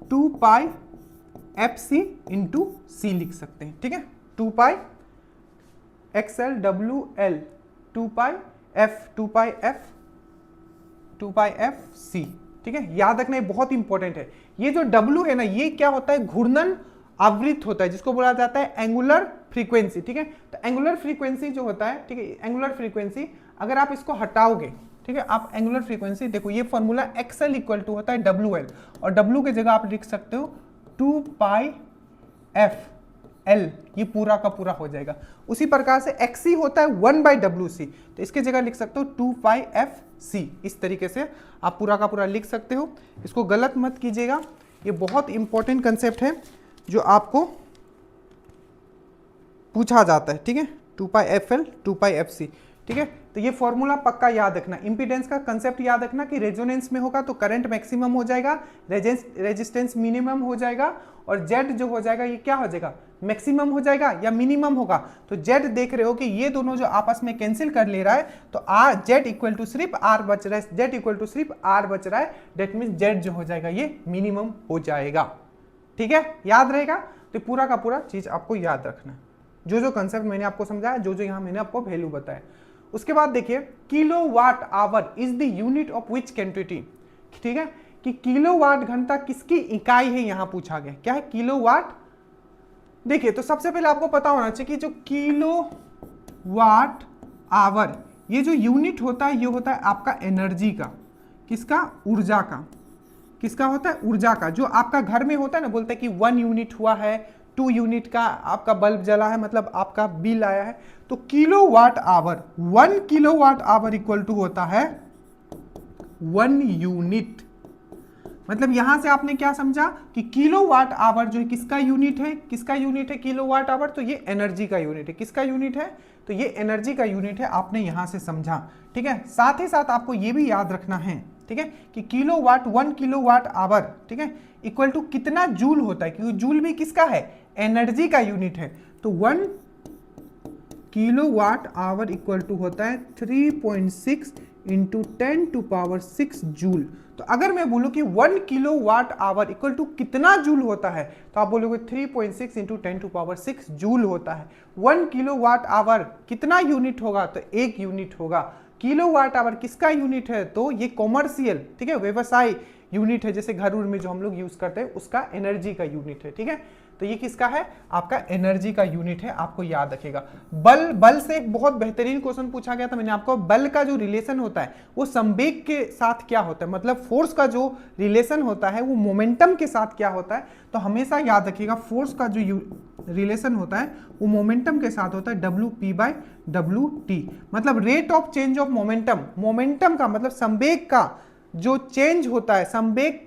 two pi FC into C लिख सकते हैं, ठीक है, 2 पाई XL WL 2 पाई FC, ठीक है। याद रखना ये बहुत इंपॉर्टेंट है। ये जो W है ना, ये क्या होता है? घूर्णन आवृत्त होता है, जिसको बोला जाता है एंगुलर फ्रीक्वेंसी, ठीक है। तो एंगुलर फ्रीक्वेंसी जो होता है, ठीक है, एंगुलर फ्रीक्वेंसी अगर आप इसको हटाओगे, ठीक है, आप एंगुलर फ्रीक्वेंसी देखो, ये फॉर्मूला XL इक्वल टू होता है WL, और W की जगह आप लिख सकते हो 2 पाई FL, ये पूरा का पूरा हो जाएगा। उसी प्रकार से XC होता है 1/WC, तो इसके जगह लिख सकते हो 2 पाई FC। इस तरीके से आप पूरा का पूरा लिख सकते हो, इसको गलत मत कीजिएगा। ये बहुत इंपॉर्टेंट कंसेप्ट है जो आपको पूछा जाता है, ठीक है, 2 पाई FL 2 पाई FC, ठीक है। तो ये फॉर्मूला पक्का याद रखना। इंपीडेंस का कंसेप्ट याद रखना कि रेजोनेंस में होगा तो करंट मैक्सिमम हो जाएगा, रेजिस्टेंस मिनिमम हो जाएगा, और Z जो हो जाएगा ये क्या हो जाएगा? मैक्सिमम हो जाएगा या मिनिमम होगा। तो Z देख रहे हो कि ये दोनों जो आपस में कैंसिल कर ले रहा है, तो Z इक्वल टू सिर्फ R बच रहा है, Z इक्वल टू सिर्फ R बच रहा है, डेट मीन्स Z जो हो जाएगा ये मिनिमम हो जाएगा, ठीक है, याद रहेगा। तो पूरा का पूरा चीज आपको याद रखना, जो कंसेप्ट मैंने आपको समझाया, जो यहाँ मैंने आपको वैल्यू बताया। उसके बाद देखिए kilowatt hour is the unit of which quantity, ठीक है, कि किलोवाट घंटा किसकी इकाई है, यहां पूछा गया क्या है? किलोवाट। देखिए तो सबसे पहले आपको पता होना चाहिए कि जो किलोवाट आवर, ये जो यूनिट होता है, ये होता है आपका एनर्जी का, किसका? ऊर्जा का। किसका होता है? ऊर्जा का। जो आपका घर में होता है ना, बोलते हैं कि 1 यूनिट हुआ है, 2 यूनिट का आपका बल्ब जला है, मतलब आपका बिल आया है। तो kilowatt hour, 1 kilowatt hour equal to होता है 1 यूनिट। मतलब यहां से आपने क्या समझा कि किलोवाट आवर जो है किसका यूनिट है? किसका यूनिट है किलोवाट आवर? तो ये एनर्जी का यूनिट है। किसका यूनिट है? तो ये एनर्जी का यूनिट है, आपने यहां से समझा, ठीक है। साथ ही साथ आपको ये भी याद रखना है ठीक है, कि किलोवाट 1 किलोवाट आवर, ठीक है, इक्वल टू कितना जूल होता है, क्योंकि जूल भी किसका है, एनर्जी का यूनिट है। तो 1 किलोवाट आवर इक्वल टू होता है 3.6 इंटू 10⁻6 जूल। तो अगर मैं बोलूं कि 1 किलोवाट आवर इक्वल टू कितना जूल होता है, तो आप बोलोगे 3.6 इंटू 10⁻6 जूल होता है। 1 किलोवाट आवर कितना यूनिट होगा, तो 1 यूनिट होगा। किलोवाट आवर किसका यूनिट है, तो ये कॉमर्शियल, ठीक है, व्यवसाय यूनिट है, जैसे घर उर में जो हम लोग यूज करते हैं उसका एनर्जी का यूनिट है, ठीक है। तो ये किसका है, आपका एनर्जी का यूनिट है, आपको याद रखेगा। बल से एक बहुत बेहतरीन क्वेश्चन पूछा गया था मैंने आपको, बल का जो रिलेशन होता है वो संवेग के साथ क्या होता है, मतलब फोर्स का जो रिलेशन होता है वो मोमेंटम के साथ क्या होता है। तो हमेशा याद रखिएगा फोर्स का जो रिलेशन होता है वो मोमेंटम के साथ होता है, WP/WT, मतलब rate of change of momentum. Momentum का मतलब संवेग का जो चेंज होता है, संवेग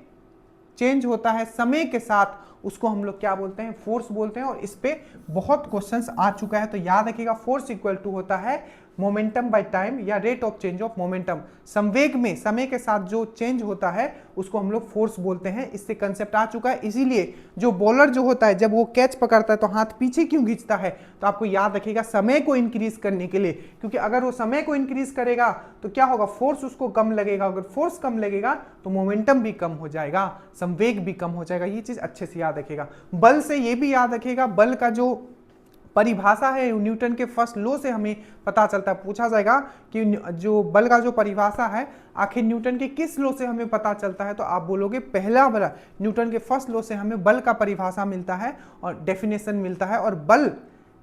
चेंज होता है समय के साथ, उसको हम लोग क्या बोलते हैं, फोर्स बोलते हैं। और इस पे बहुत क्वेश्चंस आ चुका है, तो याद रखिएगा फोर्स इक्वल टू होता है मोमेंटम बाय टाइम या rate of change of momentum. संवेग में समय के साथ जो चेंज होता है उसको हम लोग फोर्स बोलते हैं। इससे कंसेप्ट आ चुका है। इसीलिए जो बॉलर जो होता है जब वो कैच पकड़ता है तो हाथ पीछे क्यों खींचता है, तो आपको याद रखिएगा समय को इंक्रीज करने के लिए, क्योंकि अगर वो समय को इंक्रीज करेगा तो क्या होगा, फोर्स उसको कम लगेगा। अगर फोर्स कम लगेगा तो मोमेंटम भी कम हो जाएगा, संवेग भी कम हो जाएगा। ये चीज अच्छे से याद रखिएगा। बल से ये भी याद रखिएगा, बल का जो परिभाषा है न्यूटन के फर्स्ट लॉ से हमें पता चलता है। पूछा जाएगा कि जो बल का जो परिभाषा है आखिर न्यूटन के किस लॉ से हमें पता चलता है, तो आप बोलोगे पहला वाला न्यूटन के फर्स्ट लॉ से हमें बल का परिभाषा मिलता है और डेफिनेशन मिलता है। और बल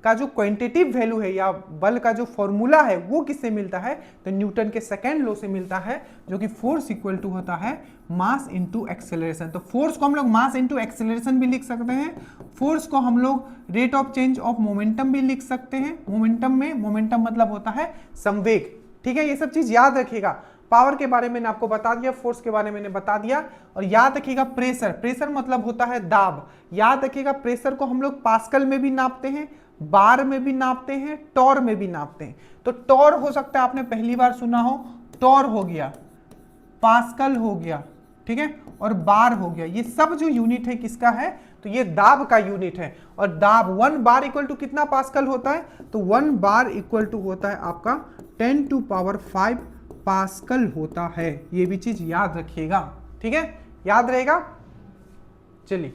का जो क्वांटिटिव वैल्यू है या बल का जो फॉर्मूला है वो किससे मिलता है, तो न्यूटन के सेकेंड लॉ से मिलता है, जो कि फोर्स इक्वल टू होता है मास इनटू एक्सेलरेशन। तो फोर्स को हम लोग मास इनटू एक्सेलरेशन भी लिख सकते हैं, फोर्स को हम लोग rate of change of momentum भी लिख सकते हैं। मोमेंटम में मोमेंटम मतलब होता है संवेग, ठीक है। ये सब चीज याद रखिएगा। पावर के बारे में मैंने आपको बता दिया, फोर्स के बारे में मैंने बता दिया। और याद रखिएगा प्रेशर, प्रेशर मतलब होता है दाब। याद रखिएगा प्रेशर को हम लोग पास्कल में भी नापते हैं, बार में भी नापते हैं, टॉर में भी नापते हैं। तो टॉर हो सकता है आपने पहली बार सुना हो, टॉर हो गया, पास्कल हो गया, ठीक है, और बार हो गया। ये सब जो यूनिट है किसका है, तो ये दाब का यूनिट है। और दाब 1 बार इक्वल टू कितना पास्कल होता है, तो 1 बार इक्वल टू होता है आपका 10⁵ पास्कल होता है। ये भी चीज याद रखिएगा, ठीक है, याद रहेगा। चलिए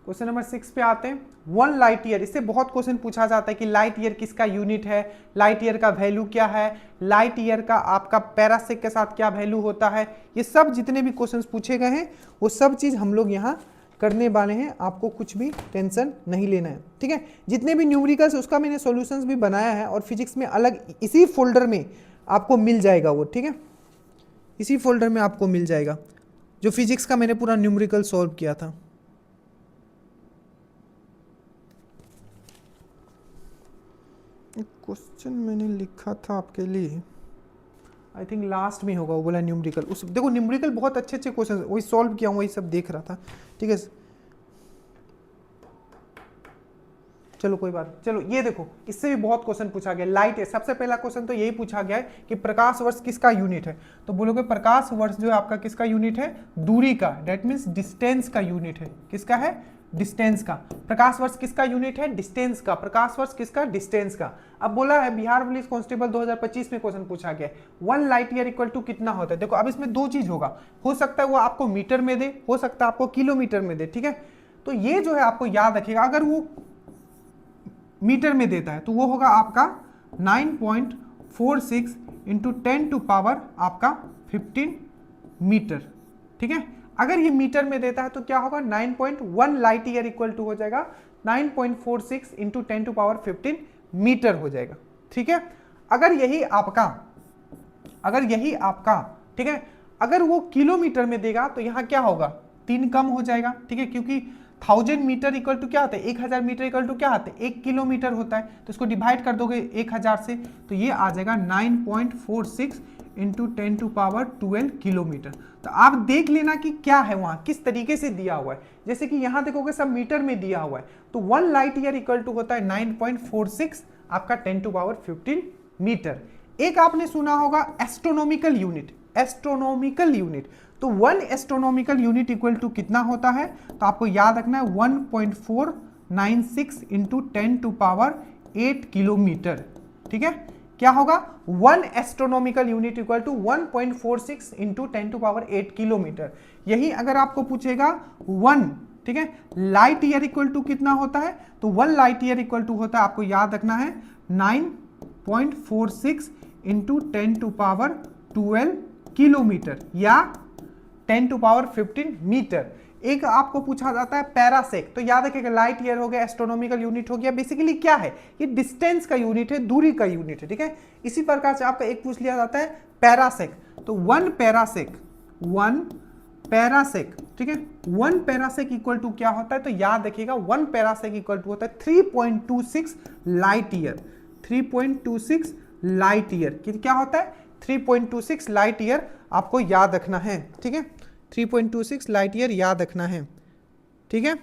क्वेश्चन नंबर 6 पे आते हैं। 1 लाइट ईयर, इससे बहुत क्वेश्चन पूछा जाता है कि लाइट ईयर किसका यूनिट है, लाइट ईयर का वैल्यू क्या है, लाइट ईयर का आपका पैरासेक के साथ क्या वैल्यू होता है। ये सब जितने भी क्वेश्चंस पूछे गए हैं वो सब चीज हम लोग यहाँ करने वाले हैं। आपको कुछ भी टेंशन नहीं लेना है, ठीक है। जितने भी न्यूमेरिकल्स उसका मैंने सॉल्यूशंस भी बनाया है और फिजिक्स में अलग इसी फोल्डर में आपको मिल जाएगा वो, ठीक है, इसी फोल्डर में आपको मिल जाएगा जो फिजिक्स का मैंने पूरा न्यूमेरिकल सॉल्व किया था। क्वेश्चन मैंने लिखा था आपके लिए, आई थिंक लास्ट में होगा, वो बोला न्यूमेरिकल। उस देखो न्यूमेरिकल बहुत अच्छे अच्छे क्वेश्चन वही सॉल्व किया हूँ, वही सब देख रहा था, ठीक है। चलो कोई बात, चलो ये देखो इससे भी बहुत क्वेश्चन पूछा गया। लाइट है, सबसे पहला क्वेश्चन तो यही पूछा गया है कि प्रकाश वर्ष किसका यूनिट है। तो बोलोगे प्रकाश वर्ष जो है आपका किसका यूनिट है, दूरी का, डेट मीन्स डिस्टेंस का यूनिट है। किसका है, डिस्टेंस का। प्रकाश वर्ष किसका यूनिट है, डिस्टेंस का। प्रकाश वर्ष किसका, डिस्टेंस का। अब बोला है बिहार पुलिस कांस्टेबल 2025 में क्वेश्चन पूछा गया है 1 लाइट ईयर इक्वल टू कितना होता है। देखो अब इसमें दो चीज होगा, हो सकता है वो आपको मीटर में दे, हो सकता है आपको किलोमीटर में दे, ठीक है। तो ये जो है आपको याद रखिएगा, अगर वो मीटर में देता है तो वो होगा आपका 9.46 इंटू 10 टू पावर आपका 15 मीटर, ठीक है। अगर ये मीटर में देता है तो क्या होगा, 9.1 लाइट ईयर इक्वल टू हो जाएगा 9.46 इंटू 10 टू पावर 15 मीटर हो जाएगा, ठीक है। अगर यही आपका ठीक है, अगर वो किलोमीटर में देगा तो यहां क्या होगा, 3 कम हो जाएगा, ठीक है, क्योंकि 1000 मीटर इक्वल टू क्या होता है, 1000 मीटर इक्वल टू क्या होता है, 1 किलोमीटर होता है। तो इसको डिवाइड कर दोगे 1000 से तो ये आ जाएगा 9.46 इंटू 10 टू पावर 12 किलोमीटर। तो आप देख लेना कि क्या है वहां, किस तरीके से दिया हुआ है। जैसे कि यहां देखोगे सब मीटर में दिया हुआ है, तो 1 लाइट ईयर इक्वल टू होता है 9.46 आपका 10 टू पावर 15 मीटर। एक आपने सुना होगा एस्ट्रोनॉमिकल यूनिट, एस्ट्रोनॉमिकल यूनिट। तो 1 एस्ट्रोनॉमिकल यूनिट इक्वल टू कितना होता है, तो आपको याद रखना है 1.496 इंटू 10 टू पावर 8 किलोमीटर। ठीक है, क्या होगा 1 astronomical unit equal to 1.46 into 10 to power 8 kilometre. यही अगर आपको पूछेगा 1, ठीक है, लाइट ईयर इक्वल टू कितना होता है, तो 1 लाइट ईयर इक्वल टू होता है, आपको याद रखना है 9.46 इंटू 10 टू पावर 12 किलोमीटर या 10 टू पावर 15 मीटर। एक आपको पूछा जाता है पैरासेक, तो याद रखिएगा लाइट ईयर हो गया, एस्ट्रोनॉमिकल यूनिट हो गया। बेसिकली क्या है, ये डिस्टेंस का यूनिट है, दूरी का यूनिट है। ठीक है, इसी प्रकार से आपका एक पूछ लिया जाता है पैरासेक, तो 1 पैरासेक, 1 पैरासेक, ठीक है, 1 पैरासेक इक्वल टू क्या होता है, तो याद रखिएगा 1 पैरासेक इक्वल टू होता है 3.26 लाइट ईयर। 3.26 लाइट ईयर क्या होता है, 3.26 लाइट ईयर आपको याद रखना है। ठीक है, 3.26 लाइट ईयर याद रखना है। ठीक है,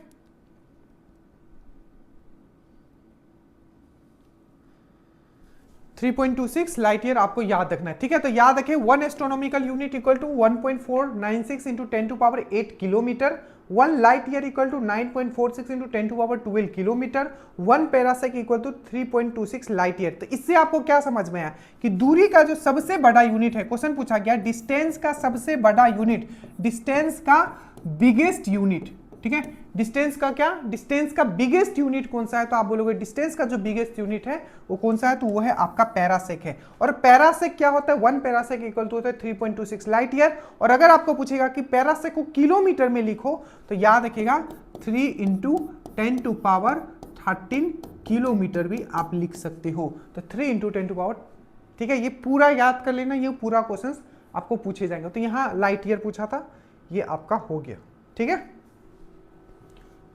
लाइट ईयर आपको याद रखना है। ठीक है, तो याद रखें 1 astronomical unit equal to 1.496 into 10 to power 8 kilometre, 1 light year equal to 9.46 into 10 to power 12 kilometre, 1 parsec equal to 3.26 light year. तो इससे आपको क्या समझ में आया कि दूरी का जो सबसे बड़ा यूनिट है, क्वेश्चन पूछा गया डिस्टेंस का सबसे बड़ा यूनिट, डिस्टेंस का बिगेस्ट यूनिट। ठीक है, डिस्टेंस का क्या, डिस्टेंस का बिगेस्ट यूनिट कौन सा है, तो आप बोलोगे डिस्टेंस का जो बिगेस्ट यूनिट है वो कौन सा है, तो वो है आपका पैरासेक है। और पैरासेक क्या होता है, 1 पैरासेक इक्वल टू होता है 3.26 लाइट ईयर। और अगर आपको पूछेगा कि पैरासेक को किलोमीटर में लिखो, तो याद रखिएगा 3 इंटू 10 टू पावर 13 किलोमीटर भी आप लिख सकते हो। तो 3 इंटू 10 टू पावर, ठीक है, ये पूरा याद कर लेना, ये पूरा क्वेश्चन आपको पूछे जाएंगे। तो यहाँ लाइट ईयर पूछा था, ये आपका हो गया। ठीक है,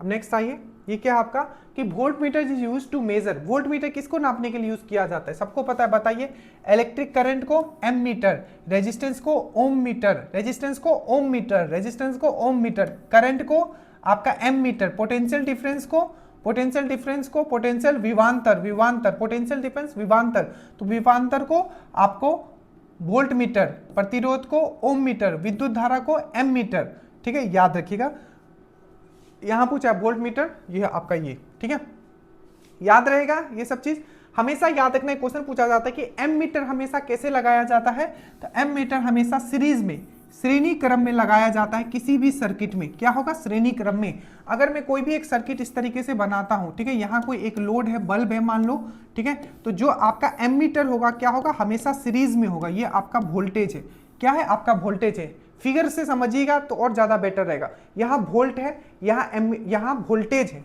अब नेक्स्ट आइए, ये क्या है आपका कि volt metre is use to measure. Volt metre किसको नापने के लिए यूज किया जाता है, सबको पता है, बताइए। इलेक्ट्रिक करंट को एम मीटर, रेजिस्टेंस को ओम मीटर, रेजिस्टेंस को ओम मीटर, रेजिस्टेंस को ओम मीटर, करंट को आपका एम मीटर, पोटेंशियल डिफरेंस को पोटेंशियल विभवांतर, पोटेंशियल डिफरेंस विभवांतर, तो विभवांतर को आपको वोल्ट मीटर, प्रतिरोध को ओम मीटर, विद्युत धारा को एम मीटर। ठीक है, याद रखिएगा, यहां पूछा वोल्ट मीटर, ये है आपका ये। ठीक है, याद रहेगा ये सब चीज, हमेशा याद रखना है। क्वेश्चन पूछा जाता है कि एम मीटर हमेशा कैसे लगाया जाता है, तो एम मीटर हमेशा सीरीज में, श्रेणी क्रम में लगाया जाता है किसी भी सर्किट में। क्या होगा, श्रेणी क्रम में। अगर मैं कोई भी एक सर्किट इस तरीके से बनाता हूं, ठीक है, यहाँ कोई एक लोड है, बल्ब है मान लो, ठीक है, तो जो आपका एम मीटर होगा क्या होगा, हमेशा सीरीज में होगा। ये आपका वोल्टेज है, क्या है आपका वोल्टेज है। फिगर से समझिएगा तो और ज्यादा बेटर रहेगा। यहाँ वोल्ट है, यहाँ वोल्टेज है।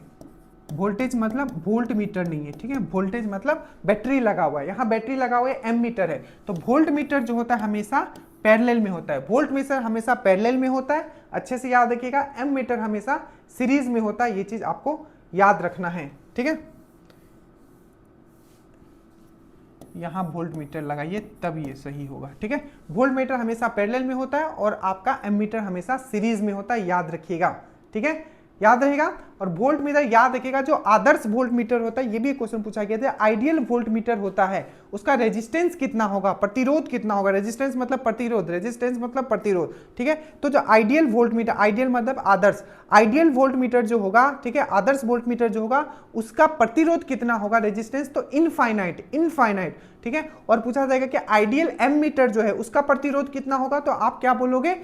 वोल्टेज मतलब वोल्ट मीटर नहीं है, ठीक है, वोल्टेज मतलब बैटरी लगा हुआ है, यहाँ बैटरी लगा हुआ है, एम मीटर है। तो वोल्ट मीटर जो होता है हमेशा पैरेलल में होता है, वोल्ट मीटर हमेशा पैरेलल में होता है, अच्छे से याद रखिएगा। एम मीटर हमेशा सीरीज में होता है, ये चीज आपको याद रखना है। ठीक है, यहाँ वोल्ट मीटर लगाइए तब ये सही होगा। ठीक है, वोल्ट मीटर हमेशा पैरेलल में होता है और आपका एम मीटर हमेशा सीरीज में होता है, याद रखिएगा। ठीक है, याद रहेगा। और वोल्ट मीटर याद रखिएगा, जो आदर्श वोल्ट मीटर होता है, ये भी क्वेश्चन पूछा गया था, आइडियल वोल्ट मीटर होता है, उसका रेजिस्टेंस कितना होगा, प्रतिरोध कितना होगा। रेजिस्टेंस मतलब प्रतिरोध, रेजिस्टेंस मतलब प्रतिरोध। ठीक है, तो जो आइडियल वोल्ट मीटर, आइडियल मतलब आदर्श, आइडियल वोल्ट मीटर जो होगा, ठीक है, आदर्श वोल्ट मीटर जो होगा, उसका प्रतिरोध कितना होगा, रेजिस्टेंस तो इनफाइनाइट, इनफाइनाइट। ठीक है, और पूछा जाएगा कि आइडियल एम मीटर जो है उसका प्रतिरोध कितना होगा, तो आप क्या बोलोगे,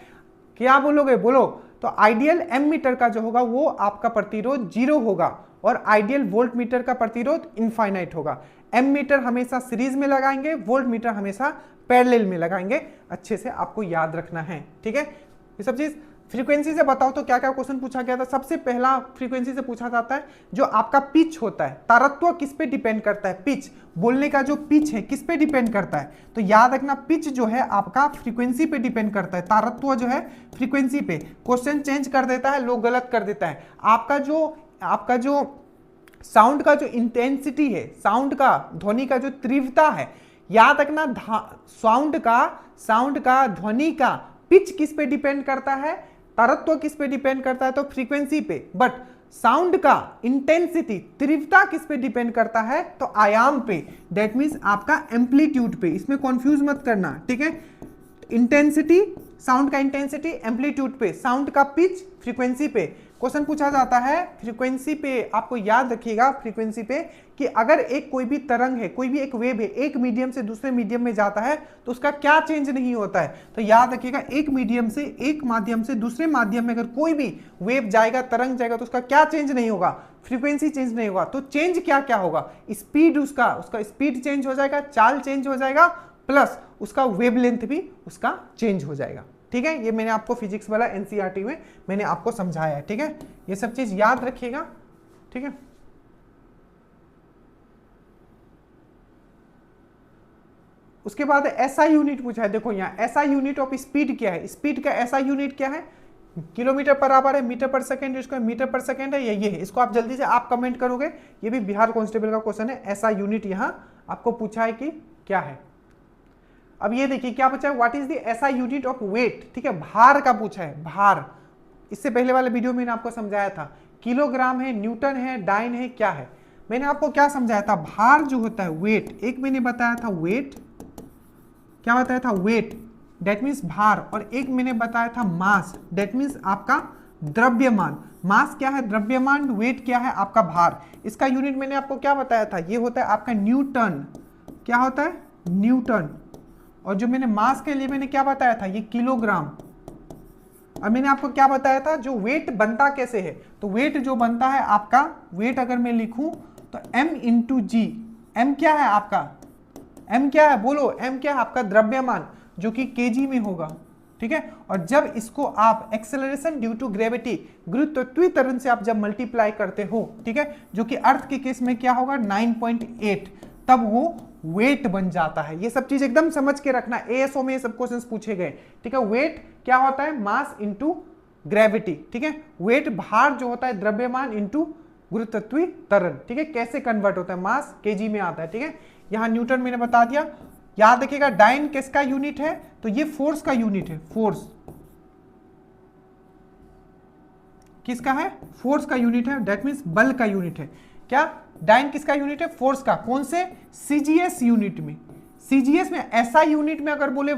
क्या बोलोगे, बोलो। तो आइडियल एम मीटर का जो होगा वो आपका प्रतिरोध 0 होगा और आइडियल वोल्ट मीटर का प्रतिरोध इनफाइनाइट होगा। एम मीटर हमेशा सीरीज में लगाएंगे, वोल्ट मीटर हमेशा पैरेलल में लगाएंगे, अच्छे से आपको याद रखना है। ठीक है, ये सब चीज। फ्रीक्वेंसी से बताओ तो क्या क्या क्वेश्चन पूछा गया था। सबसे पहला फ्रीक्वेंसी से पूछा जाता है जो आपका पिच होता है, तारत्व किस पे डिपेंड करता है, पिच, बोलने का जो पिच है किस पे डिपेंड करता है, तो याद रखना पिच जो है आपका फ्रीक्वेंसी पे डिपेंड करता है, तारत्व जो है फ्रीक्वेंसी पे। क्वेश्चन चेंज कर देता है, लोग गलत कर देता है। आपका जो साउंड का जो इंटेंसिटी है, साउंड का, ध्वनि का जो तीव्रता है, याद रखना साउंड का ध्वनि का पिच किस पे डिपेंड करता है, तारत्व किस पे डिपेंड करता है, तो फ्रीक्वेंसी पे। बट साउंड का इंटेंसिटी, तीव्रता किस पे डिपेंड करता है? तो आयाम पे, दैट मीन्स आपका एम्पलीट्यूड पे। इसमें कंफ्यूज मत करना, ठीक है। इंटेंसिटी, साउंड का इंटेंसिटी एम्पलीट्यूड पे, साउंड का पिच फ्रीक्वेंसी पे। क्वेश्चन पूछा जाता है फ्रीक्वेंसी पे, आपको याद रखिएगा फ्रीक्वेंसी पे कि अगर एक कोई भी तरंग है, कोई भी एक वेव है, एक मीडियम से दूसरे मीडियम में जाता है तो उसका क्या चेंज नहीं होता है? तो याद रखिएगा एक मीडियम से, एक माध्यम से दूसरे माध्यम में अगर कोई भी वेव जाएगा, तरंग जाएगा, तो उसका क्या चेंज नहीं होगा? फ्रीक्वेंसी चेंज नहीं होगा। तो चेंज क्या क्या होगा? स्पीड, उसका स्पीड चेंज हो जाएगा, चाल चेंज हो जाएगा, प्लस उसका वेवलेंथ भी उसका चेंज हो जाएगा, ठीक है। ये मैंने आपको फिजिक्स वाला एनसीईआरटी में मैंने आपको समझाया है, ठीक है। ये सब चीज याद रखिएगा, ठीक है। उसके बाद एसआई यूनिट पूछा है, देखो यहाँ एसआई यूनिट ऑफ स्पीड क्या है? स्पीड का एसआई यूनिट क्या है? किलोमीटर पर आवर है, मीटर पर सेकंड, इसको मीटर पर सेकंड है, ये है। इसको आप जल्दी से आप कमेंट करोगे, ये भी बिहार कांस्टेबल का क्वेश्चन है। एसआई यूनिट यहाँ आपको पूछा है कि क्या है। अब ये देखिए क्या पूछा है, what is the SI unit of weight, ठीक है, भार का पूछा है, भार। इससे पहले वाले वीडियो में मैंने आपको समझाया था, किलोग्राम है, न्यूटन है, डाइन है, क्या है। मैंने आपको क्या समझाया था? भार जो होता है, वेट, एक मैंने बताया था वेट, क्या बताया था? वेट, डेट मीन्स भार, और एक मैंने बताया था मास, डेट मीन्स आपका द्रव्यमान। मास क्या है? द्रव्यमान। वेट क्या है? आपका भार। इसका यूनिट मैंने आपको क्या बताया था? ये होता है आपका न्यूटन। क्या होता है? न्यूटन। और जो मैंने मास के लिए मैंने क्या बताया था? ये किलोग्राम। और मैंने आपको क्या बताया था? जो वेट बनता कैसे है? तो वेट जो बनता है आपका, वेट अगर मैं लिखूं तो m इंटू जी। m क्या है आपका? m क्या है? बोलो, m क्या है? आपका द्रव्यमान, जो कि केजी में होगा, ठीक है। और जब इसको आप एक्सेलरेशन ड्यू टू ग्रेविटी, गुरुत्वाकर्षण त्वरण से आप जब मल्टीप्लाई करते हो, ठीक है, जो कि अर्थ के केस में क्या होगा? 9.8, तब वो वेट बन जाता है। ये सब चीज एकदम समझ के रखना, एएसओ में ये सब क्वेश्चंस पूछे गए, ठीक है। वेट क्या होता है? मास इंटू ग्रेविटी, ठीक है। वेट भार जो होता है, द्रव्यमान इंटू गुरुत्वाकर्षण त्वरण, ठीक है। कैसे कन्वर्ट होता है? मास केजी में आता है, ठीक है। यहां न्यूटन मैंने बता दिया। याद रखिएगा डाइन किसका यूनिट है? तो ये फोर्स का यूनिट है। फोर्स किसका है? फोर्स का यूनिट है, दैट मीन्स बल का यूनिट है। क्या? डाइन किसका यूनिट है? फोर्स का। कौन से? सीजीएस यूनिट में। सीजीएस में, एसआई यूनिट में अगर बोले,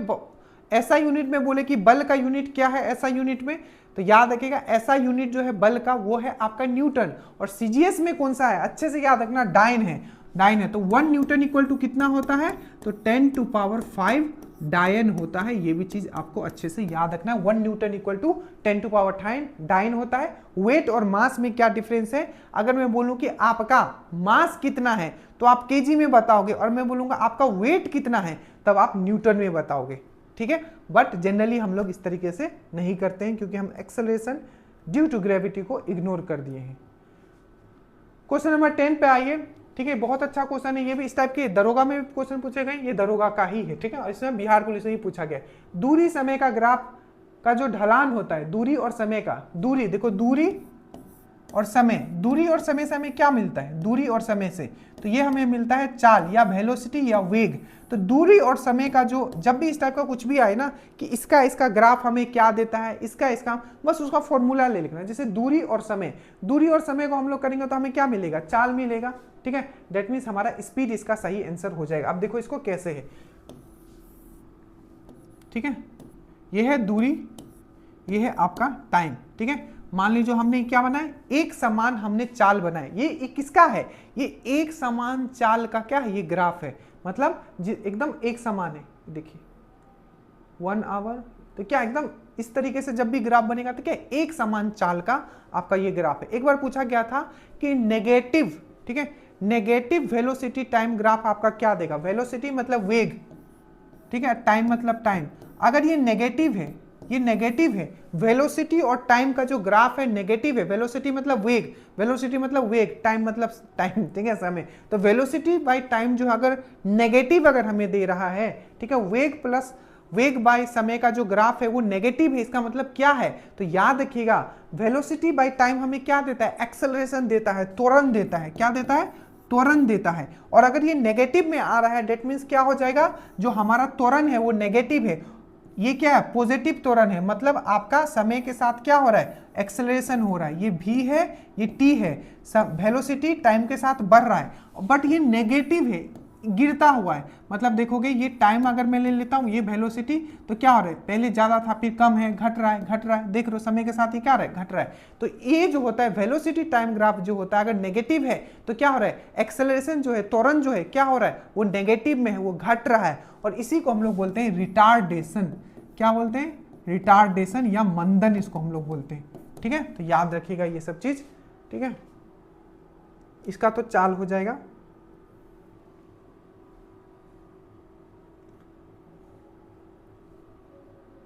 एसआई यूनिट में बोले कि बल का यूनिट क्या है एसआई यूनिट में, तो याद रखिएगा एसआई यूनिट जो है बल का, वो है आपका न्यूटन। और सीजीएस में कौन सा है? अच्छे से याद रखना, डाइन है। डाइन है तो 1 न्यूटन इक्वल टू कितना होता है? तो 10⁵ डायन होता है। ये भी चीज आपको अच्छे से याद रखना है। 1 न्यूटन इक्वल टू 10⁵ डायन होता है। वेट और मास में क्या डिफरेंस है? अगर मैं बोलूं कि आपका मास कितना है तो आप केजी में बताओगे, और मैं बोलूंगा आपका वेट कितना है तब आप न्यूटन में बताओगे, ठीक है। बट जनरली हम लोग इस तरीके से नहीं करते हैं, क्योंकि हम एक्सेलरेशन ड्यू टू ग्रेविटी को इग्नोर कर दिए हैं। क्वेश्चन नंबर 10 पे आइए, ठीक है। बहुत अच्छा क्वेश्चन है ये भी। इस टाइप के दरोगा में भी क्वेश्चन पूछे गए, ये दरोगा का ही है, ठीक है। इसमें बिहार पुलिस से ही पूछा गया। दूरी समय का ग्राफ का जो ढलान होता है, दूरी और समय का, दूरी देखो, दूरी और समय, दूरी और समय से हमें क्या मिलता है? दूरी और समय से तो ये हमें मिलता है चाल या वेलोसिटी या वेग। तो दूरी और समय का जो, जब भी इस टाइप का कुछ भी आए ना कि इसका ग्राफ हमें क्या देता है, इसका बस उसका फॉर्मूला ले लिखना। जैसे दूरी और समय, दूरी और समय को हम लोग करेंगे तो हमें क्या मिलेगा? चाल मिलेगा, ठीक है। दैट मीन्स हमारा स्पीड इसका सही आंसर हो जाएगा। अब देखो इसको कैसे है, ठीक है। ये है दूरी, ये है आपका टाइम, ठीक है। मान लीजिए हमने क्या बनाया? एक समान हमने चाल बनाए। ये किसका है? ये एक समान चाल का क्या है? ये ग्राफ है, मतलब एकदम एक समान है। देखिए 1 आवर, तो क्या एकदम इस तरीके से जब भी ग्राफ बनेगा तो क्या एक समान चाल का आपका ये ग्राफ है। एक बार पूछा गया था कि नेगेटिव, ठीक है, नेगेटिव वेलोसिटी टाइम ग्राफ आपका क्या देगा? वेलोसिटी मतलब वेग, ठीक है, टाइम मतलब टाइम। अगर ये नेगेटिव है, ये नेगेटिव है, वेलोसिटी और टाइम का जो ग्राफ है नेगेटिव है, वेलोसिटी मतलब वेग, वेलोसिटी मतलब वेग, टाइम मतलब टाइम, ठीक है, समय। तो वेलोसिटी बाय टाइम जो अगर नेगेटिव अगर हमें दे रहा है, ठीक है, वेग प्लस वेग बाय समय का जो ग्राफ है वो नेगेटिव है, इसका मतलब क्या है? तो याद रखिएगा वेलोसिटी बाय टाइम हमें क्या देता है? एक्सेलरेशन देता है, त्वरण देता है। क्या देता है? त्वरण देता है। और अगर ये नेगेटिव में आ रहा है, डेट मीन्स क्या हो जाएगा? जो हमारा त्वरण है वो नेगेटिव है। ये क्या है, पॉजिटिव त्वरण है, मतलब आपका समय के साथ क्या हो रहा है, एक्सेलरेशन हो रहा है। ये v है, ये t है, वेलोसिटी टाइम के साथ बढ़ रहा है, बट ये नेगेटिव है, गिरता हुआ है। मतलब देखोगे ये टाइम अगर मैं ले लेता हूँ, ये वेलोसिटी, तो क्या हो रहा है, पहले ज्यादा था फिर कम है, घट रहा है, घट रहा है, देख रहे हो समय के साथ ही क्या रहा है, घट रहा है। तो ये जो होता है वेलोसिटी टाइम ग्राफ जो होता है, अगर नेगेटिव है तो क्या हो रहा है, एक्सेलरेशन जो है, त्वरण जो है, क्या हो रहा है, वो नेगेटिव में है, वो घट रहा है। और इसी को हम लोग बोलते हैं रिटार्डेशन। क्या बोलते हैं, रिटार्डेशन या मंदन इसको हम लोग बोलते हैं। ठीक है, तो याद रखिएगा ये सब चीज। ठीक है, इसका तो चाल हो जाएगा।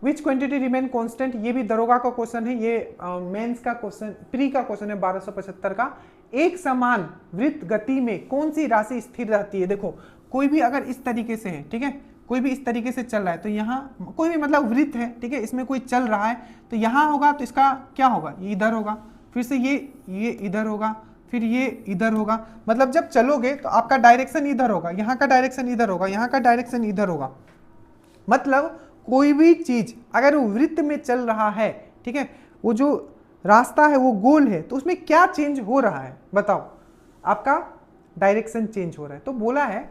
विच क्वांटिटी रिमेन कांस्टेंट, ये भी दरोगा का क्वेश्चन है, ये मेंस का क्वेश्चन, प्री का क्वेश्चन है 1275 का। एक समान वृत्त गति में कौन सी राशि स्थिर रहती है। देखो कोई भी अगर इस तरीके से है, ठीक है, कोई भी इस तरीके से चल रहा है, तो यहाँ कोई भी मतलब वृत्त है, ठीक है, इसमें कोई चल रहा है, तो यहाँ होगा तो इसका क्या होगा, ये इधर होगा, फिर से ये इधर होगा, फिर ये इधर होगा। मतलब जब चलोगे तो आपका डायरेक्शन इधर होगा, यहाँ का डायरेक्शन इधर होगा, यहाँ का डायरेक्शन इधर होगा। मतलब कोई भी चीज अगर वो वृत्त में चल रहा है, ठीक है, वो जो रास्ता है वो गोल है, तो उसमें क्या चेंज हो रहा है बताओ, आपका डायरेक्शन चेंज हो रहा है। तो बोला है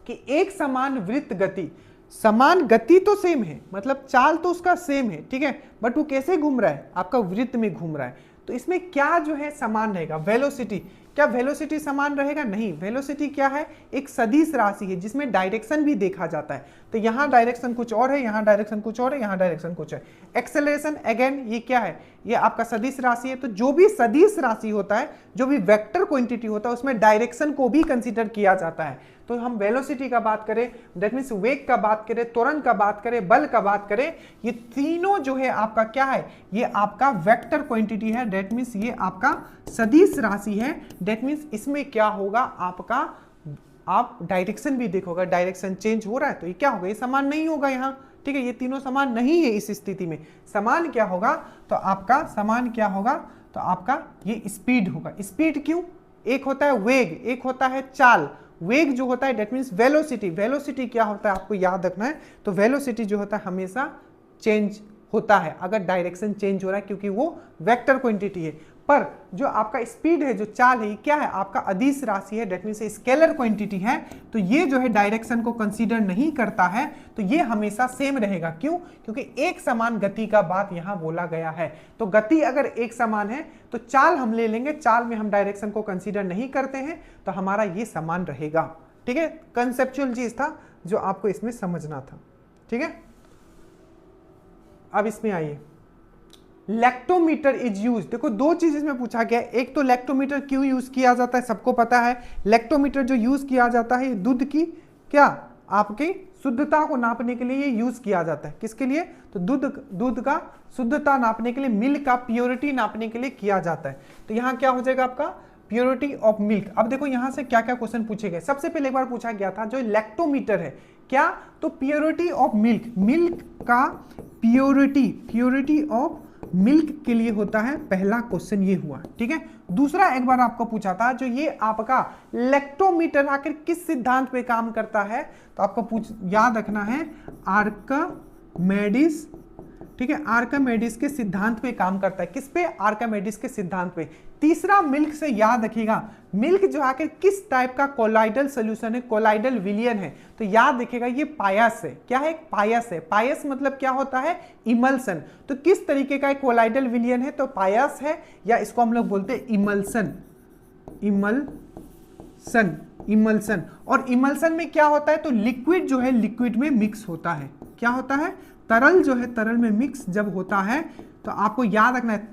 कि एक समान वृत्त गति, समान गति तो सेम है, मतलब चाल तो उसका सेम है, ठीक है, बट वो कैसे घूम रहा है, आपका वृत्त में घूम रहा है। तो इसमें क्या जो है समान रहेगा, वेलोसिटी। क्या वेलोसिटी समान रहेगा, नहीं, वेलोसिटी क्या है, एक सदिश राशि है जिसमें डायरेक्शन भी देखा जाता है। तो यहाँ डायरेक्शन कुछ और है, यहाँ डायरेक्शन कुछ और है, यहाँ डायरेक्शन कुछ है। एक्सेलरेशन अगेन ये क्या है, ये आपका सदिश राशि है। तो जो भी सदिश राशि होता है, जो भी वेक्टर क्वांटिटी होता है, उसमें डायरेक्शन को भी कंसीडर किया जाता है। तो हम वेलोसिटी का बात करें, दैट मीन्स वेग का बात करें, त्वरण का बात करें, बल का बात करें, ये तीनों जो है आपका क्या है, ये आपका वेक्टर क्वांटिटी है, दैट मीन्स ये आपका सदिश राशि है। दैट मीन्स इसमें क्या होगा आपका, आप डायरेक्शन भी देखोगे, डायरेक्शन चेंज हो रहा है, तो ये क्या होगा, ये समान नहीं होगा यहाँ, ठीक है, ये तीनों समान नहीं है। इस स्थिति में समान क्या होगा, तो आपका समान क्या होगा, तो आपका ये स्पीड होगा। स्पीड क्यों, एक होता है वेग, एक होता है चाल। वेग जो होता है दैट मीन्स वेलोसिटी, वेलोसिटी क्या होता है आपको याद रखना है। तो वेलोसिटी जो होता है हमेशा चेंज होता है अगर डायरेक्शन चेंज हो रहा है, क्योंकि वो वेक्टर क्वांटिटी है। पर जो आपका स्पीड है, जो चाल है, क्या है, आपका अदिश राशि है, दैट मीन्स स्केलर क्वांटिटी है। तो ये जो है डायरेक्शन को कंसीडर नहीं करता है, तो ये हमेशा सेम रहेगा। क्यों, क्योंकि एक समान गति का बात यहाँ बोला गया है। तो गति अगर एक समान है तो चाल हम ले लेंगे, चाल में हम डायरेक्शन को कंसीडर नहीं करते हैं, तो हमारा ये समान रहेगा। ठीक है, कंसेप्चुअल चीज था जो आपको इसमें समझना था। ठीक है, अब इसमें आइए, लैक्टोमीटर इज यूज। देखो दो चीज इसमें पूछा गया है, एक तो लैक्टोमीटर क्यों यूज किया जाता है, सबको पता है। लैक्टोमीटर जो यूज किया जाता है, दूध की क्या, आपकी शुद्धता को नापने के लिए ये यूज किया जाता है। किसके लिए, तो दूध का शुद्धता नापने के लिए, मिल्क का प्योरिटी नापने के लिए किया जाता है। तो यहाँ क्या हो जाएगा आपका, प्योरिटी ऑफ मिल्क। अब देखो यहां से क्या क्या क्वेश्चन पूछे गए। सबसे पहले एक बार पूछा गया था जो लैक्टोमीटर है, क्या, तो प्योरिटी ऑफ मिल्क, मिल्क का प्योरिटी ऑफ मिल्क के लिए होता है। पहला क्वेश्चन ये हुआ, ठीक है। दूसरा एक बार आपको पूछा था जो ये आपका लैक्टोमीटर आखिर किस सिद्धांत पे काम करता है, तो आपको याद रखना है आर्किमेडिस, ठीक है, आर्किमेडिस के सिद्धांत पे काम करता है। किस पे, आर्किमेडिस के सिद्धांत पे। तीसरा मिल्क से याद रखिएगा, मिल्क जो आखिर किस टाइप का कोलाइडल सोल्यूशन है, कोलाइडल विलियन है, तो याद रखिएगा ये पायस है। क्या है, पायस है। पायस मतलब क्या होता है, इमल्सन। तो किस तरीके का कोलाइडल विलियन है, तो पायस है, या इसको हम लोग बोलते हैं इमल्सन। इमल्सन। और इमल्सन में क्या होता है, तो लिक्विड जो है लिक्विड में मिक्स होता है। क्या होता है, तरल जो है तरल में मिक्स जब होता है, तो आपको याद रखना है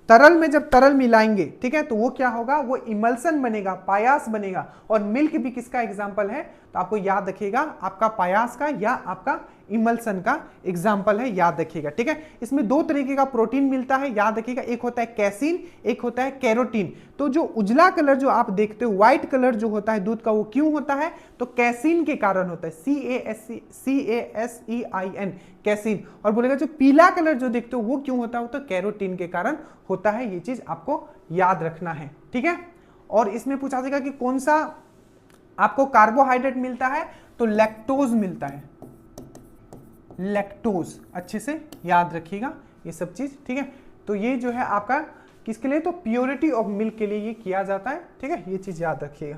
तरल में जब तरल मिलाएंगे, ठीक है, तो वो क्या होगा, वो इमल्सन बनेगा, पायास बनेगा। और मिल्क भी किसका एग्जाम्पल है, तो आपको याद रखिएगा आपका पायास का या आपका इमल्सन का एग्जाम्पल है, याद रखिएगा। ठीक है, इसमें दो तरीके का प्रोटीन मिलता है, याद रखिएगा, एक होता है कैसीन, एक होता है कैरोटीन। तो जो उजला कलर जो आप देखते हो, व्हाइट कलर जो होता है दूध का, वो क्यों होता है, तो कैसीन के कारण होता है, CASEIN, कैसीन। और बोलेगा जो पीला कलर जो देखते हो वो क्यों होता है, तो कैरोटीन के कारण होता है। ये चीज आपको याद रखना है, ठीक है। और इसमें पूछा जाएगा कि कौन सा आपको कार्बोहाइड्रेट मिलता है, तो लैक्टोज मिलता है। लैक्टोज। अच्छे से याद रखिएगा ये सब चीज, ठीक है। तो ये जो है आपका किसके लिए, तो प्योरिटी ऑफ मिल्क के लिए ये किया जाता है, ठीक है, ये चीज याद रखिएगा।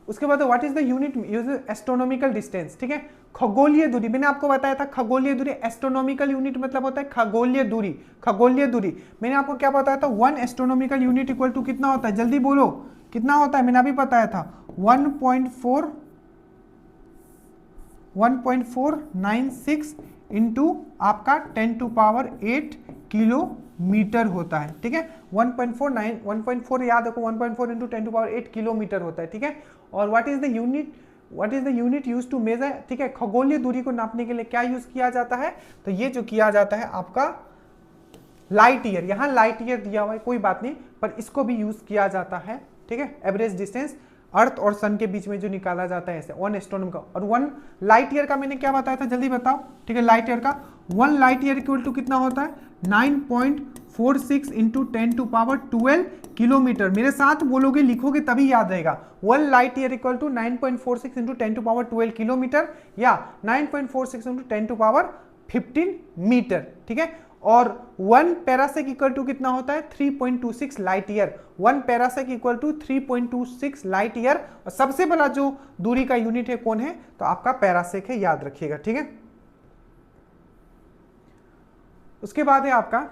उसके बाद what is the unit use astronomical distance, ठीक है, खगोलीय दूरी। मैंने आपको बताया था खगोलीय दूरी, एस्ट्रोनॉमिकल यूनिट मतलब होता है खगोलीय दूरी। खगोलीय दूरी मैंने आपको क्या बताया था, 1 एस्ट्रोनॉमिकल यूनिट इक्वल टू कितना होता है, जल्दी बोलो कितना होता है, मैंने अभी बताया था 1.496 इंटू आपका 10⁸ किलोमीटर होता है, ठीक है। 1.4 याद रखो, 1.4 इंटू 10⁸ किलोमीटर होता है, ठीक है। और what is the unit use to measure, ठीक है, खगोलीय दूरी को नापने के लिए क्या यूज किया जाता है, तो ये जो किया जाता है आपका लाइट ईयर। यहां लाइट ईयर दिया हुआ है, कोई बात नहीं, पर इसको भी यूज किया जाता है, ठीक है। एवरेज डिस्टेंस अर्थ और सन के बीच में जो निकाला जाता है ऐसे 1 एस्ट्रोनॉमी का। और 1 लाइट ईयर का मैंने क्या बताया था, जल्दी बताओ, ठीक है। लाइट ईयर का 1 लाइट ईयर इक्वल टू कितना होता है, 9.46 इंटू 10⁻12 किलोमीटर। मेरे साथ बोलोगे लिखोगे तभी याद रहेगा। 1 light year equal to 9.46 into 10⁻12 kilometre या 9.46 इंटू 10⁻15 मीटर, ठीक है। और 1 पैरासेक इक्वल टू कितना होता है, 3.26 light year. 1 parsec equal to 3.26 light year. और सबसे बड़ा जो दूरी का यूनिट है कौन है, तो आपका पैरासेक है, याद रखिएगा, ठीक है। उसके बाद है आपका,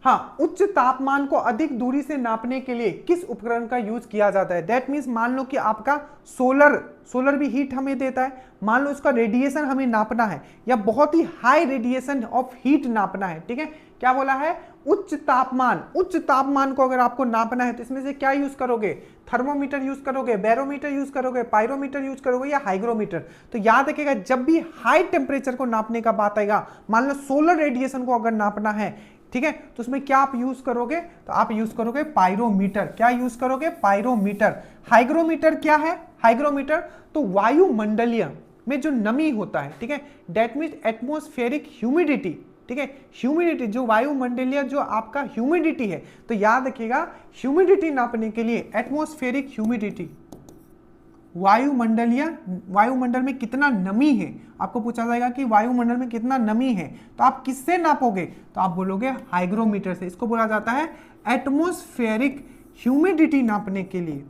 हाँ, उच्च तापमान को अधिक दूरी से नापने के लिए किस उपकरण का यूज किया जाता है। दैट मीन्स मान लो कि आपका सोलर भी हीट हमें देता है, मान लो इसका रेडिएशन हमें नापना है या बहुत ही हाई रेडिएशन ऑफ हीट नापना है, ठीक है। क्या बोला है, उच्च तापमान को अगर आपको नापना है तो इसमें से क्या यूज करोगे, थर्मोमीटर यूज करोगे, बैरोमीटर यूज करोगे, पायरोमीटर यूज करोगे या हाइग्रोमीटर। तो याद रखिएगा जब भी हाई टेम्परेचर को नापने का बात आएगा, मान लो सोलर रेडिएशन को अगर नापना है, ठीक है, तो उसमें क्या आप यूज करोगे, तो आप यूज करोगे पायरोमीटर। क्या यूज करोगे, पायरोमीटर। हाइग्रोमीटर क्या है, हाइग्रोमीटर तो वायुमंडलीय में जो नमी होता है, ठीक है, दैट मीन्स एटमॉस्फेरिक ह्यूमिडिटी, ठीक है, ह्यूमिडिटी जो वायुमंडलीय जो आपका ह्यूमिडिटी है, तो याद रखिएगा ह्यूमिडिटी नापने के लिए एटमॉस्फेरिक ह्यूमिडिटी, वायुमंडल में कितना नमी है, आपको पूछा जाएगा कि वायुमंडल में कितना नमी है, तो आप किससे नापोगे, तो आप बोलोगे हाइग्रोमीटर से। इसको बोला जाता है एटमॉस्फेरिक ह्यूमिडिटी नापने के लिए,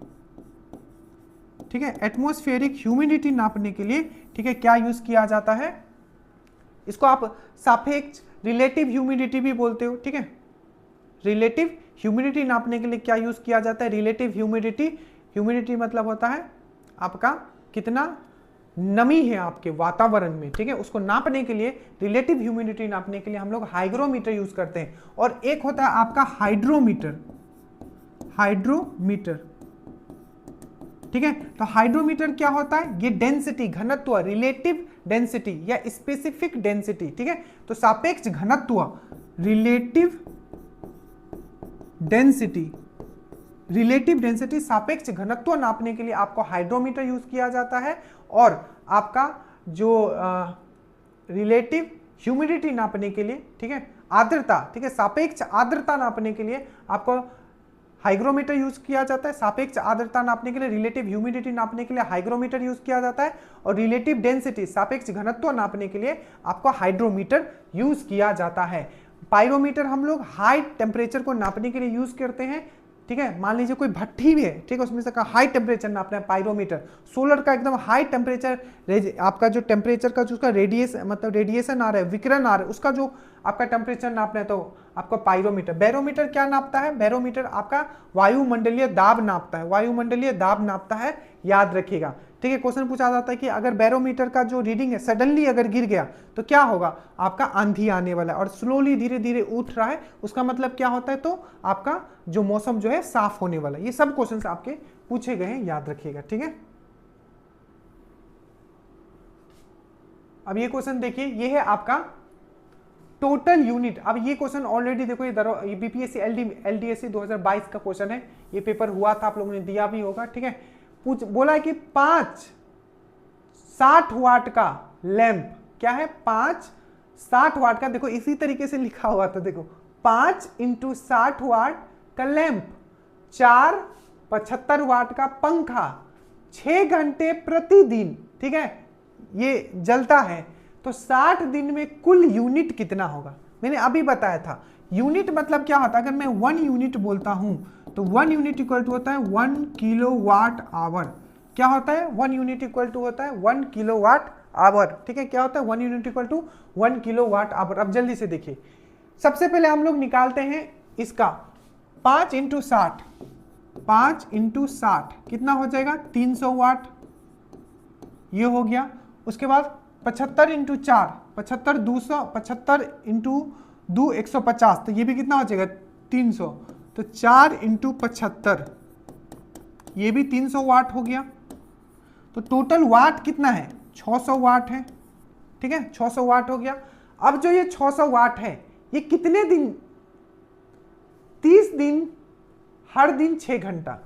ठीक है, एटमॉस्फेरिक ह्यूमिडिटी नापने के लिए, ठीक है, क्या यूज किया जाता है, इसको आप सापेक्ष रिलेटिव ह्यूमिडिटी भी बोलते हो, ठीक है। रिलेटिव ह्यूमिडिटी नापने के लिए क्या यूज किया जाता है, रिलेटिव ह्यूमिडिटी मतलब होता है आपका कितना नमी है आपके वातावरण में, ठीक है, उसको नापने के लिए, रिलेटिव ह्यूमिडिटी नापने के लिए हम लोग हाइग्रोमीटर यूज करते हैं। और एक होता है आपका हाइड्रोमीटर, ठीक है। तो हाइड्रोमीटर क्या होता है, ये डेंसिटी, घनत्व, रिलेटिव डेंसिटी या स्पेसिफिक डेंसिटी, ठीक है। तो सापेक्ष घनत्व, रिलेटिव डेंसिटी सापेक्ष घनत्व नापने के लिए आपको हाइड्रोमीटर यूज किया जाता है। और आपका जो रिलेटिव ह्यूमिडिटी नापने के लिए, ठीक है, आर्द्रता, ठीक है, सापेक्ष आर्द्रता नापने के लिए आपको हाइग्रोमीटर यूज किया जाता है। सापेक्ष आर्द्रता नापने के लिए, रिलेटिव ह्यूमिडिटी नापने के लिए हाइग्रोमीटर यूज किया जाता है। और रिलेटिव डेंसिटी सापेक्ष घनत्व नापने के लिए आपको हाइड्रोमीटर यूज किया जाता है। पायरोमीटर हम लोग हाई टेम्परेचर को नापने के लिए यूज करते हैं, ठीक है। मान लीजिए कोई भट्ठी भी है, ठीक है, उसमें से का हाई टेम्परेचर नापना है, पायरोमीटर। सोलर का एकदम हाई टेम्परेचर, आपका जो टेम्परेचर का जो उसका रेडिएशन आ रहा है, विकिरण आ रहा है, उसका जो आपका टेम्परेचर नापना है तो आपका पायरोमीटर। बैरोमीटर क्या नापता है, बैरोमीटर आपका वायुमंडलीय दाब नापता है, याद रखिएगा, ठीक है। क्वेश्चन पूछा जाता है कि अगर बैरोमीटर का जो रीडिंग है सडनली अगर गिर गया तो क्या होगा, आपका आंधी आने वाला है। और स्लोली धीरे धीरे उठ रहा है, उसका मतलब क्या होता है, तो आपका जो मौसम जो है साफ होने वाला है। ये सब क्वेश्चन आपके पूछे गए हैं, याद रखिएगा, ठीक है। अब ये क्वेश्चन देखिए, ये है आपका टोटल यूनिट। अब ये क्वेश्चन ऑलरेडी देखो, ये बीपीएससी एलडीएससी 2022 का क्वेश्चन है, ये पेपर हुआ था, आप लोगों ने दिया भी होगा, ठीक है। बोला है कि 5 60 वाट का लैंप, क्या है, 5 60 वाट का, देखो इसी तरीके से लिखा हुआ था, देखो 5 × 60 वाट का लैंप 4 75 वाट का पंखा 6 घंटे प्रतिदिन, ठीक है, ये जलता है, तो 60 दिन में कुल यूनिट कितना होगा? मैंने अभी बताया था यूनिट मतलब क्या होता है। अगर मैं 1 यूनिट बोलता हूं तो 1 यूनिट इक्वल टू होता है 1 किलो वाट आवर। क्या होता है? 1 यूनिट इक्वल टू होता है 1 किलो वाट आवर, ठीक है। क्या होता है? 1 unit equal to 1 kilo watt hour. अब जल्दी से देखिए, सबसे पहले हम लोग निकालते हैं इसका 5 इंटू 60, 5 इंटू 60 कितना हो जाएगा? 300 वाट, ये हो गया। उसके बाद 75 इंटू 4, 75 200, 75 इंटू 2 150, तो ये भी कितना हो जाएगा? 300। तो 4 इंटू 75, ये भी 300 वाट हो गया। तो टोटल वाट कितना है? 600 वाट है, ठीक है, 600 वाट हो गया। अब जो ये 600 वाट है ये कितने दिन? 30 दिन, हर दिन 6 घंटा।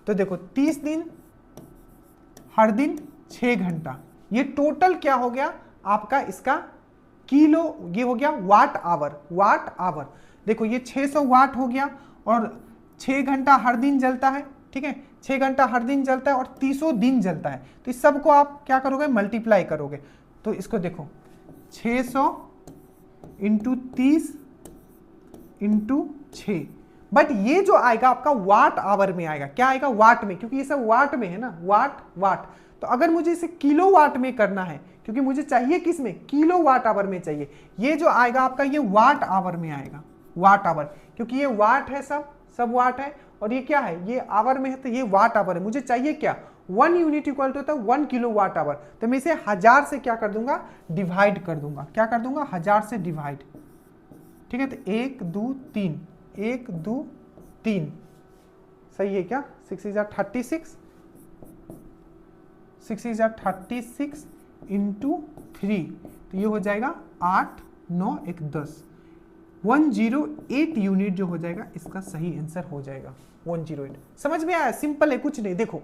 तो देखो 30 दिन, हर दिन 6 घंटा, ये टोटल क्या हो गया आपका? इसका किलो, ये हो गया वाट आवर, वाट आवर। देखो ये 600 वाट हो गया और 6 घंटा हर दिन जलता है, ठीक है, 6 घंटा हर दिन जलता है और 30 दिन जलता है। तो इस सबको आप क्या करोगे? मल्टीप्लाई करोगे। तो इसको देखो 600 इंटू 30 इंटू 6, बट ये जो आएगा आपका वाट आवर में आएगा। क्या आएगा? वाट में, क्योंकि ये सब वाट में है ना, वाट वाट। तो अगर मुझे इसे किलो वाट में करना है, क्योंकि मुझे चाहिए किस में? किलो वाट आवर में चाहिए। ये जो आएगा आपका ये वाट आवर में आएगा, वाट आवर, क्योंकि ये वाट है, सब वाट है, और ये क्या है? ये आवर में है, तो ये वाट आवर है। मुझे चाहिए क्या? 1 यूनिट इक्वल टू होता है 1 किलो वाट आवर। तो मैं इसे 1000 से क्या कर दूंगा? डिवाइड कर दूंगा। क्या कर दूंगा? 1000 से डिवाइड, ठीक है। तो 1 2 3, 1 2 3, सही है क्या? 6 is 36, 6 is 36 इंटू 3, तो ये हो जाएगा 8 9 1 10, 108 यूनिट जो हो जाएगा इसका सही आंसर हो जाएगा 108। समझ में आया? सिंपल है, कुछ नहीं। देखो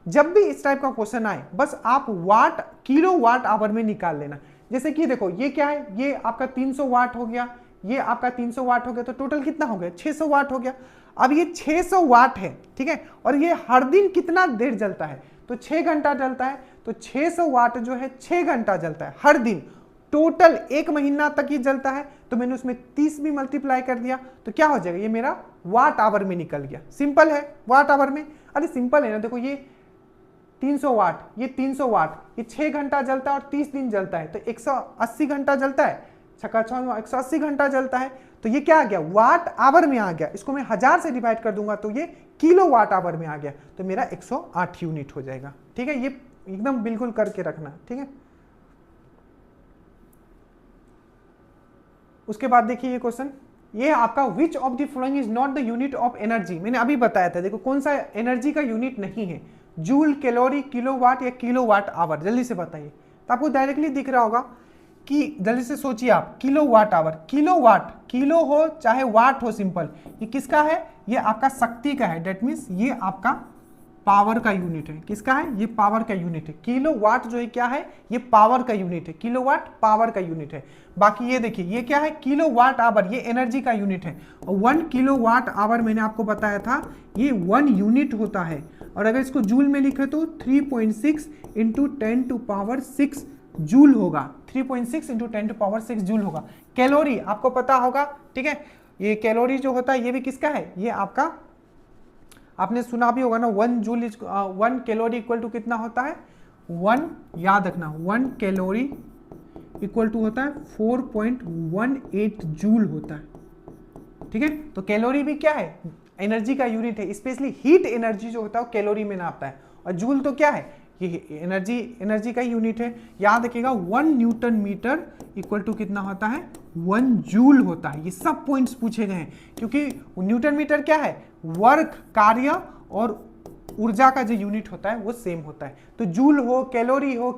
जब भी इस टाइप का क्वेश्चन आए बस आप वाट, किलो वाट आवर में निकाल लेना। जैसे कि देखो ये क्या है? ये आपका 300 वाट हो गया, ये आपका 300 वाट हो गया, तो टोटल कितना हो गया? 600 वाट हो गया। अब ये 600 वाट है, ठीक है, और ये हर दिन कितना देर जलता है? तो 6 घंटा जलता है। तो 600 वाट जो है 6 घंटा जलता है हर दिन, टोटल 1 महीना तक ये जलता है। तो मैंने उसमें 30 भी मल्टीप्लाई कर दिया, तो क्या हो जाएगा? ये मेरा वाट आवर में निकल गया। सिंपल है, वाट आवर में। अरे सिंपल है ना। देखो ये 300 वाट, ये 300 वाट, ये 6 घंटा जलता है और 30 दिन जलता है, तो 180 घंटा जलता है, 180 घंटा जलता है। तो ये क्या आ गया? वाट आवर में आ गया। इसको मैं 1000 से डिवाइड कर दूंगा तो ये किलो वाट आवर में आ गया, तो मेरा 108 यूनिट हो जाएगा, ठीक है। ये एकदम बिल्कुल करके रखना, ठीक है। उसके बाद देखिए ये क्वेश्चन, ये आपका which of the following is not the unit of energy. मैंने अभी बताया था, देखो कौन सा एनर्जी का यूनिट नहीं है? जूल, कैलोरी, किलोवाट या किलोवाट आवर? जल्दी से बताइए। तो आपको डायरेक्टली दिख रहा होगा कि जल्दी से सोचिए आप, किलोवाट आवर, किलोवाट, किलो हो चाहे वाट हो, सिंपल। ये किसका है? ये आपका शक्ति का है। डेट मीन्स ये आपका पावर का यूनिट है। किसका है? ये पावर का यूनिट है। किलोवाट जो है क्या है? ये पावर का यूनिट है। किलोवाट पावर का यूनिट है। बाकी ये देखिए ये क्या है? किलोवाट आवर, ये एनर्जी का यूनिट है। और 1 किलोवाट आवर मैंने आपको बताया था ये 1 यूनिट होता है। और अगर इसको जूल में लिखे तो 3.6 इंटू 10⁻6 जूल होगा। 3.6 इंटू 10⁻6 जूल होगा। कैलोरी आपको पता होगा, ठीक है। ये कैलोरी जो होता है ये भी किसका है? ये आपका, आपने सुना भी होगा ना, 1 जूल 1 कैलोरी इक्वल टू कितना होता है? 1, याद रखना, 1 कैलोरी इक्वल टू होता है 4.18 जूल होता है, ठीक है। तो कैलोरी भी क्या है? एनर्जी का यूनिट है। स्पेशली हीट एनर्जी जो होता है वो कैलोरी में नापता है। और जूल तो क्या है? ये एनर्जी का यूनिट है। याद रखिएगा 1 न्यूटन मीटर इक्वल टू कितना होता है? 1 जूल होता है। ये सब पॉइंट्स पूछे गए हैं, क्योंकि न्यूटन मीटर क्या है? वर्क, कार्य और ऊर्जा का जो यूनिट होता है वो सेम होता है। तो जूल हो, कैलोरी हो,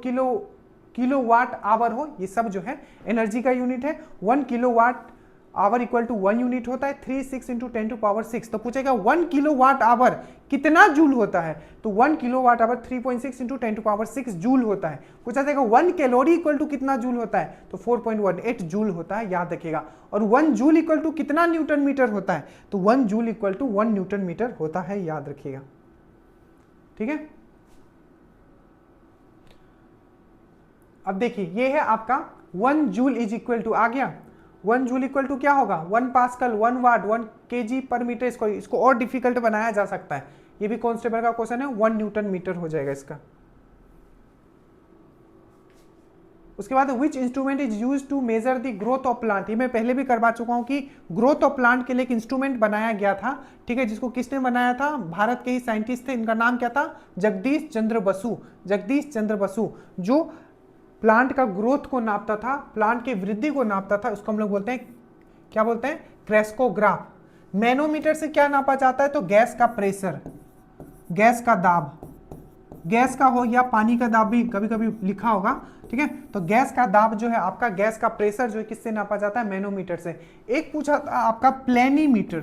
किलोवाट आवर हो, ये सब जो है एनर्जी का यूनिट है। 1 kilowatt hour equal to 1 unit होता है। 36 इंटू 10⁻6, तो पूछेगा 1 किलोवाट आवर कितना जूल होता है? तो 1 किलोवाट आवर 3.6 इंटू 10⁻6 जूल होता है। पूछा जाएगा 1 कैलोरी इक्वल टू कितना जूल होता है? तो 4.18 जूल होता है, याद रखिएगा। और 1 जूल इक्वल टू कितना न्यूटन मीटर होता है? तो 1 joule equal to 1 newton metre होता है, याद रखिएगा। ठीक है। अब देखिए ये है आपका 1 जूल इज इक्वल टू, आ गया 1 जूल इक्वल टू क्या होगा 1 पास्कल 1 वाट 1 केजी पर मीटर। इसको और डिफिकल्ट बनाया जा सकता है, ये भी कांस्टेबल का क्वेश्चन है, 1 न्यूटन मीटर हो जाएगा इसका। उसके बाद which instrument is use to measure the growth of plant, ये मैं पहले भी करवा चुका हूं कि ग्रोथ ऑफ प्लांट के लिए एक इंस्ट्रूमेंट बनाया गया था, ठीक है, जिसको किसने बनाया था, भारत के ही साइंटिस्ट थे, इनका नाम क्या था, जगदीश चंद्र बसु। जगदीश चंद्र बसु जो प्लांट का ग्रोथ को नापता था, प्लांट की वृद्धि को नापता था, उसको हम लोग बोलते हैं, क्या बोलते हैं, क्रेस्कोग्राफ। मैनोमीटर से क्या नापा जाता है, तो गैस का प्रेशर, गैस का दाब, गैस का हो या पानी का दाब भी कभी कभी लिखा होगा, ठीक है। तो गैस का दाब जो है आपका, गैस का प्रेशर जो है किससे नापा जाता है, मैनोमीटर से। एक पूछा था आपका प्लेनीमीटर,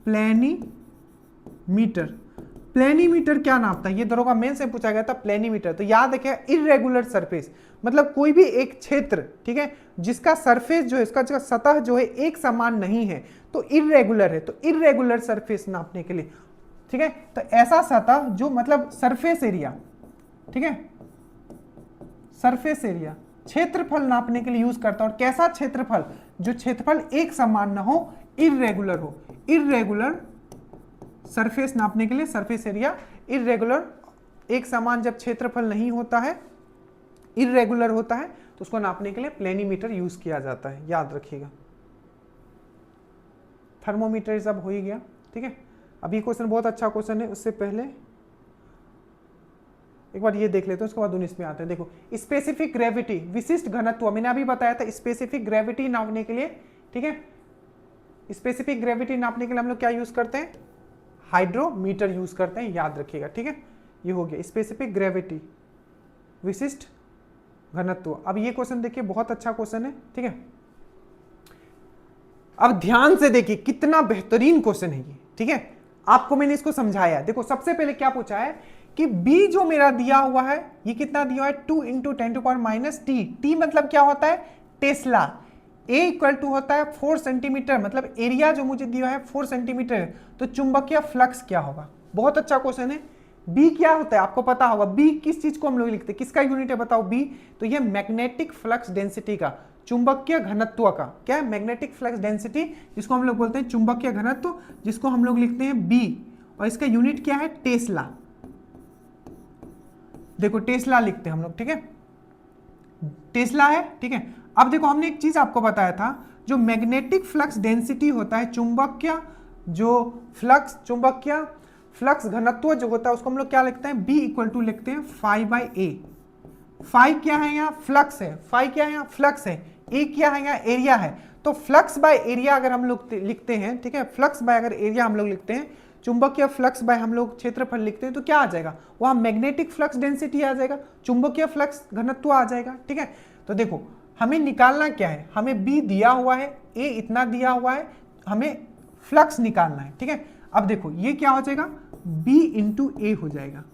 प्लेनीमीटर, प्लेनीमीटर क्या नापता है, ये दरोगा मेन से पूछा गया था प्लेनीमीटर। तो याद रखिए इररेगुलर सरफेस, मतलब कोई भी एक क्षेत्र, ठीक है, जिसका सरफेस जो है, इसका सतह जो है एक समान नहीं है, तो इररेगुलर है, तो इररेगुलर सरफेस नापने के लिए, ठीक है, तो ऐसा सतह जो मतलब सरफेस एरिया, ठीक है, सरफेस एरिया क्षेत्रफल नापने के लिए यूज करता है। और कैसा क्षेत्रफल, जो क्षेत्रफल एक समान ना हो, इररेगुलर हो, इररेगुलर सरफेस नापने के लिए सरफेस एरिया, इररेगुलर एक समान जब क्षेत्रफल नहीं होता है, इररेगुलर होता है, तो उसको नापने के लिए प्लेनीमीटर यूज किया जाता है, याद रखिएगा। थर्मोमीटर सब हो ही गया, ठीक है। अभी क्वेश्चन बहुत अच्छा क्वेश्चन है, उससे पहले एक बार ये देख लेते हैं, उसके बाद 19 में आते हैं। देखो स्पेसिफिक ग्रेविटी, विशिष्ट घनत्व, मैंने अभी बताया था स्पेसिफिक ग्रेविटी नापने के लिए, ठीक है, स्पेसिफिक ग्रेविटी नापने के लिए हम लोग क्या यूज करते हैं, हाइड्रोमीटर यूज करते हैं, याद रखिएगा, ठीक है। ये हो गया स्पेसिफिक ग्रेविटी, विशिष्ट घनत्व। अब ये क्वेश्चन देखिए बहुत अच्छा क्वेश्चन है, ठीक है। अब ध्यान से देखिए कितना बेहतरीन क्वेश्चन है ये, ठीक है। आपको मैंने इसको समझाया, देखो सबसे पहले क्या पूछा है कि B जो मेरा दिया हुआ है, ये कितना दिया है 2 × 10⁻⁻t, टी मतलब क्या होता है, टेस्ला। A इक्वल टू होता है 4 सेंटीमीटर, मतलब एरिया जो मुझे दिया है 4 सेंटीमीटर, तो चुंबकीय फ्लक्स क्या होगा। बहुत अच्छा क्वेश्चन है। B क्या होता है आपको पता होगा, B किस चीज को हम लोग लिखते हैं, किसका यूनिट है बताओ B, तो ये मैग्नेटिक फ्लक्स डेंसिटी का, चुंबकीय घनत्व का, क्या है, मैग्नेटिक फ्लक्स डेंसिटी, जिसको हम लोग बोलते हैं चुंबकीय घनत्व, जिसको हम लोग लिखते हैं B, और इसका यूनिट क्या है, टेस्ला। देखो टेस्ला लिखते हैं हम लोग, ठीक है, टेस्ला है, ठीक है। अब देखो हमने एक चीज आपको बताया था, जो मैग्नेटिक फ्लक्स डेंसिटी होता है, चुंबकीय जो फ्लक्स, चुंबकीय फ्लक्स घनत्व जो होता है, उसको हम लोग क्या लिखते हैं, B इक्वल टू लिखते हैं φ/a। फाई क्या है यहाँ, फ्लक्स है, फाई क्या है यहाँ, फ्लक्स है, ए क्या है यहाँ, एरिया है। तो फ्लक्स बाय एरिया अगर हम लोग लिखते हैं, ठीक है, फ्लक्स बाय अगर एरिया हम लोग लिखते हैं, चुंबकीय फ्लक्स बाय हम लोग क्षेत्रफल लिखते हैं, तो क्या आ जाएगा, वहां मैग्नेटिक फ्लक्स डेंसिटी आ जाएगा, चुंबकीय फ्लक्स घनत्व आ जाएगा, ठीक है। तो देखो हमें निकालना क्या है, हमें बी दिया हुआ है, ए इतना दिया हुआ है, हमें फ्लक्स निकालना है, ठीक है। अब देखो ये क्या हो जाएगा, बी इंटू ए हो जाएगा,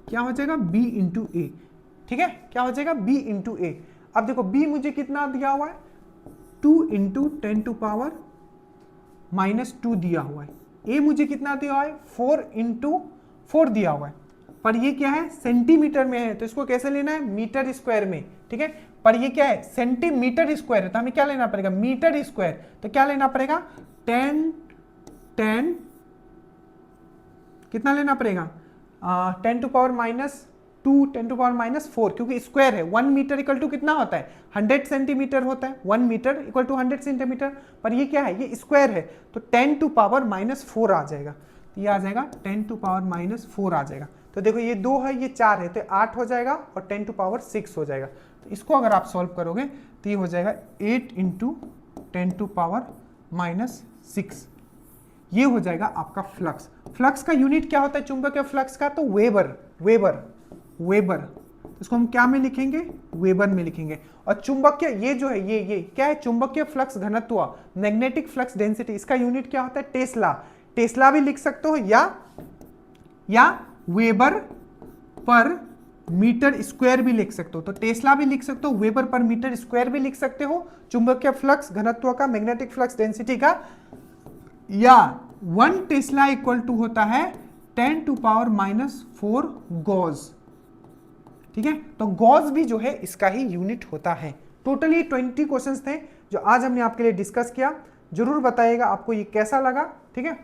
क्या हो जाएगा, बी इंटू ए, ठीक है, क्या हो जाएगा, b इंटू ए। अब देखो b मुझे कितना दिया हुआ है, 2 × 10⁻⁻2 दिया हुआ है, a मुझे कितना दिया हुआ है, 4 × 4 दिया हुआ है, पर ये क्या है, सेंटीमीटर में है, तो इसको कैसे लेना है, मीटर स्क्वायर में, ठीक है। पर ये क्या है, सेंटीमीटर स्क्वायर है, तो हमें क्या लेना पड़ेगा, मीटर स्क्वायर, तो क्या लेना पड़ेगा, 10 कितना लेना पड़ेगा, 10⁻⁻2 10⁻⁴, क्योंकि स्क्वायर है, 1 मीटर इक्वल टू कितना होता है, 100 सेंटीमीटर होता है, 1 मीटर इक्वल टू 100 सेंटीमीटर, पर ये क्या है, ये स्क्वायर है, तो 10⁻⁻4 आ जाएगा, तो ये आ जाएगा 10⁻⁻4 आ जाएगा। तो देखो ये 2 है, ये 4 है, तो 8 हो जाएगा और 10⁻6 हो जाएगा। तो इसको अगर आप सॉल्व करोगे तो ये हो जाएगा 8 × 10⁻�6, ये हो जाएगा आपका फ्लक्स। फ्लक्स का यूनिट क्या होता है चुंबकीय फ्लक्स का, तो वेबर, वेबर, इसको हम क्या में लिखेंगे, वेबर में लिखेंगे। और चुंबकीय ये जो है, ये क्या है, चुंबकीय फ्लक्स घनत्व, मैग्नेटिक फ्लक्स डेंसिटी, इसका यूनिट क्या होता है, टेस्ला। टेस्ला भी लिख सकते हो या वेबर पर मीटर स्क्वायर भी लिख सकते हो, तो टेस्ला भी लिख सकते हो, वेबर पर मीटर स्क्वायर भी लिख सकते हो, चुंबकीय फ्लक्स घनत्व का, मैग्नेटिक फ्लक्स डेंसिटी का, या 1 टेस्ला इक्वल टू होता है 10⁻⁴ गॉज। ठीक है, तो गॉज भी जो है इसका ही यूनिट होता है। टोटली 20 क्वेश्चंस थे जो आज हमने आपके लिए डिस्कस किया। जरूर बताइएगा आपको ये कैसा लगा। ठीक है,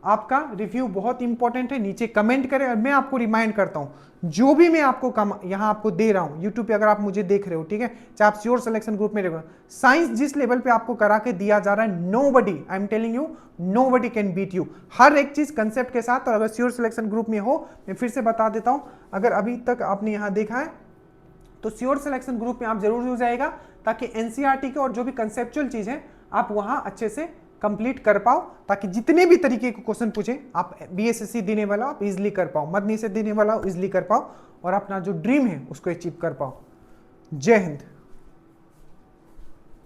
आपका रिव्यू बहुत इंपॉर्टेंट है, नीचे कमेंट करें। और मैं आपको रिमाइंड करता हूं जो भी मैं आपको यहां आपको दे रहा हूं यूट्यूब पे, अगर आप मुझे देख रहे हो, ठीक है, चाहे आप श्योर सिलेक्शन ग्रुप में रहो, साइंस जिस लेवल पे आपको करा के दिया जा रहा है, nobody, I am telling you, nobody can beat you. हर एक चीज कंसेप्ट के साथ। और अगर श्योर सिलेक्शन ग्रुप में हो, मैं फिर से बता देता हूं, अगर अभी तक आपने यहां देखा है तो श्योर सिलेक्शन ग्रुप में आप जरूर हो जाएगा, ताकि एनसीईआरटी के और जो भी कंसेप्चुअल चीज है आप वहां अच्छे से कंप्लीट कर पाओ, ताकि जितने भी तरीके के क्वेश्चन पूछे आप बीएसएससी देने वाला आप इजीली कर पाओ, मदनी से देने वाला इजीली कर पाओ, और अपना जो ड्रीम है उसको अचीव कर पाओ। जय हिंद।